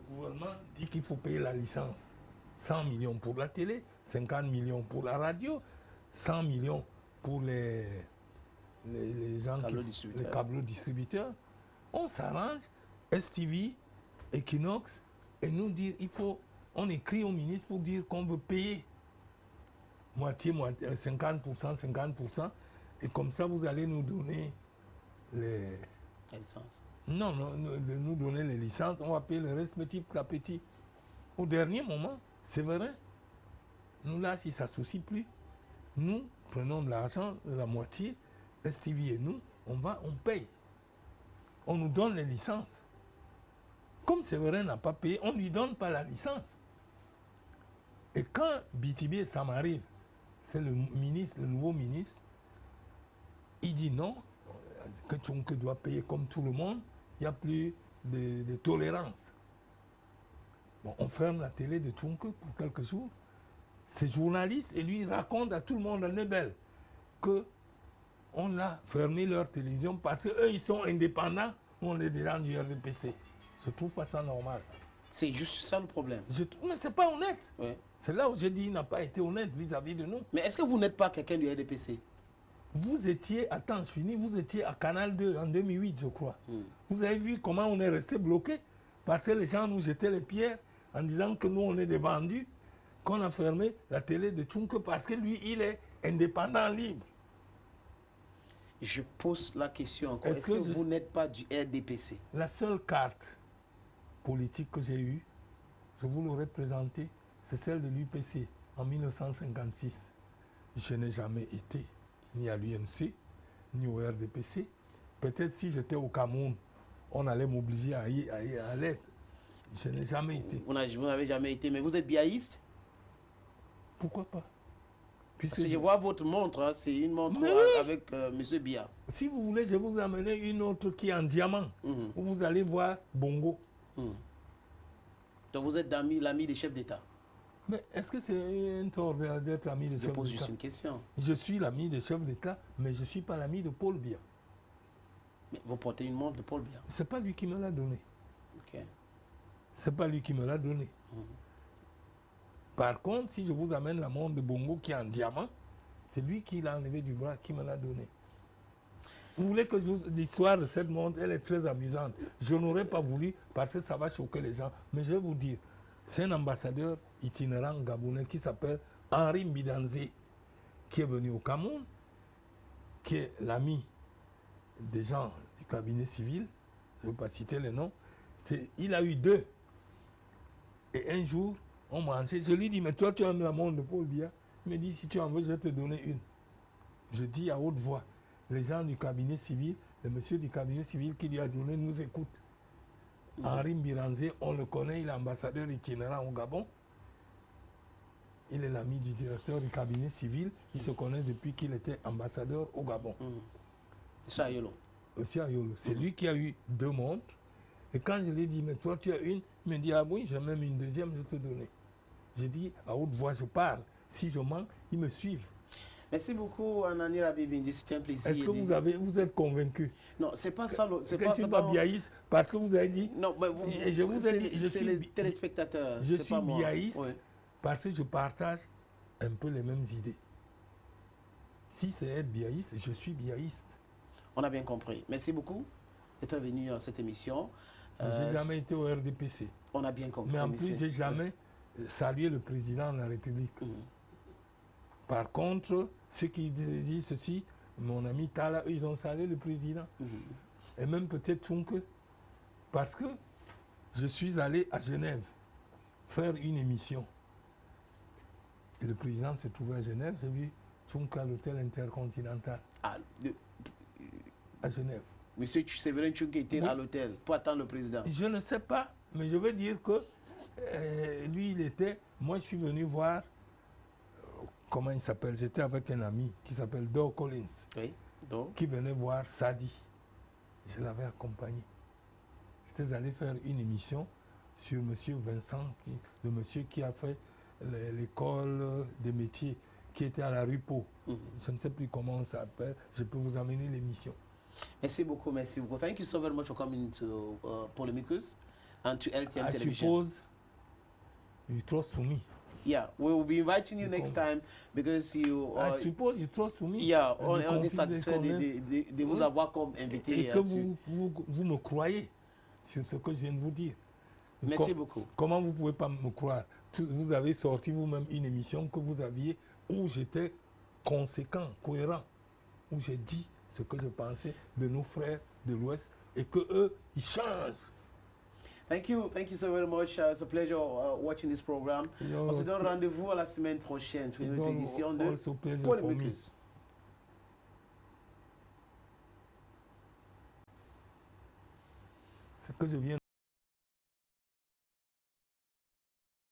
gouvernement dit qu'il faut payer la licence, 100 millions pour la télé, 50 millions pour la radio, 100 millions pour les gens Câbles qui, distributeurs. les câbles distributeurs, on s'arrange, STV, Equinox, et nous dire, on écrit au ministre pour dire qu'on veut payer moitié, 50%, 50%, et comme ça vous allez nous donner les... La licence. Non, non, de nous donner les licences, on va payer le reste petit à petit. Au dernier moment, c'est vrai. Nous là, si ça ne soucie plus, nous prenons de l'argent, la moitié, STV et nous, on paye. On nous donne les licences. Comme Séverin n'a pas payé, on ne lui donne pas la licence. Et quand BTB, ça m'arrive, c'est le nouveau ministre, il dit non, que Tchonké doit payer comme tout le monde, il n'y a plus de tolérance. Bon, on ferme la télé de Tchonké pour quelques jours. Ces journalistes, et lui, racontent à tout le monde à Nebel qu'on a fermé leur télévision parce qu'eux, ils sont indépendants, nous, on est des gens du RDPC. Je trouve pas ça normal. C'est juste ça le problème. Mais c'est pas honnête. Ouais. C'est là où j'ai dit qu'il n'a pas été honnête vis-à-vis de nous. Mais est-ce que vous n'êtes pas quelqu'un du RDPC? Vous étiez, attends, je finis, vous étiez à Canal 2 en 2008, je crois. Vous avez vu comment on est resté bloqué parce que les gens nous jetaient les pierres en disant que nous, on est des vendus, qu'on a fermé la télé de Tchonké parce que lui, il est indépendant, libre. Je pose la question encore. Est-ce que vous n'êtes pas du RDPC? La seule carte politique que j'ai eue, je vous l'aurais présentée, c'est celle de l'UPC en 1956. Je n'ai jamais été ni à l'UNC, ni au RDPC. Peut-être si j'étais au Cameroun, on allait m'obliger à l'être. Je n'ai jamais été. Vous n'avez jamais été, mais vous êtes biaïste? Pourquoi pas? Parce que je vois votre montre, hein, c'est une montre avec M. Bia. Si vous voulez, je vais vous amener une autre qui est en diamant, où vous allez voir Bongo. Donc vous êtes l'ami des chefs d'État. Mais est-ce que c'est un tort d'être l'ami des Je chefs pose juste d'État? une question. Je suis l'ami des chefs d'État, mais je ne suis pas l'ami de Paul Biya. Mais vous portez une montre de Paul Biya. Ce n'est pas lui qui me l'a donné. Ok. Ce n'est pas lui qui me l'a donné. Par contre, si je vous amène la montre de Bongo qui est en diamant, c'est lui qui l'a enlevé du bras, qui me l'a donné. Vous voulez que je vous... L'histoire de cette montre, elle est très amusante. Je n'aurais pas voulu parce que ça va choquer les gens. Mais je vais vous dire, c'est un ambassadeur itinérant gabonais qui s'appelle Henri Mbidanzé, qui est venu au Cameroun, qui est l'ami des gens du cabinet civil. Je ne vais pas citer les noms. Il a eu 2. Et un jour, on mangeait. Je lui dis, mais toi, tu as la montre de Paul Biya. Il me dit, si tu en veux, je vais te donner une. Je dis à haute voix, les gens du cabinet civil, le monsieur du cabinet civil qui lui a donné nous écoute. Henri Mbidanzé, on le connaît, il est ambassadeur itinérant au Gabon. Il est l'ami du directeur du cabinet civil. Ils se connaissent depuis qu'il était ambassadeur au Gabon. C'est Ayolo. Monsieur Ayolo, c'est lui qui a eu 2 montres. Et quand je lui ai dit, mais toi tu as une, il me dit, ah oui, j'ai même une deuxième, je te donnais. J'ai dit, à haute voix, je parle. Si je mens, ils me suivent. Merci beaucoup, Anani Rabibindi. C'était un plaisir. Est-ce que vous êtes convaincu? Non, c'est pas ça. C'est pas biaïste, parce que vous avez dit. Non, mais c'est les téléspectateurs. Je suis biaïste parce que je partage un peu les mêmes idées. Si c'est être biaïste, je suis biaïste. On a bien compris. Merci beaucoup d'être venu à cette émission. J'ai jamais été au RDPC. On a bien compris. Mais en plus, j'ai jamais salué le président de la République. Par contre, ceux qui disent ceci, mon ami Tala, ils ont salué le président. Et même peut-être Tchunke. Parce que je suis allé à Genève faire une émission. Et le président se trouvait à Genève. J'ai vu Tchunke à l'hôtel intercontinental. À Genève. Monsieur Séverin Tchunke était à l'hôtel pour attendre le président. Je ne sais pas, mais je veux dire que lui, il était... Moi, je suis venu voir... comment il s'appelle? J'étais avec un ami qui s'appelle Doug Collins. Oui, donc. Qui venait voir Sadi. Je l'avais accompagné. J'étais allé faire une émission sur M. Vincent, le monsieur qui a fait l'école des métiers, qui était à la rue Pau. Je ne sais plus comment ça s'appelle. Je peux vous amener l'émission. Merci beaucoup, merci beaucoup. Thank you so very much for coming to Polemicus and to LTM Television. I suppose you trust me. Yeah, we will be inviting you next time because you... I suppose you trust me. Yeah, on est satisfait de vous avoir comme invité. Et que vous me croyez sur ce que je viens de vous dire. Merci beaucoup. Comment vous ne pouvez pas me croire? Vous avez sorti vous-même une émission que vous aviez où j'étais conséquent, cohérent, où j'ai dit ce que je pensais de nos frères de l'Ouest et qu'eux, ils changent. Thank you so very much. It's a pleasure watching this program. On se donne rendez-vous à la semaine prochaine pour une autre édition de Polemicus. Ce que je viens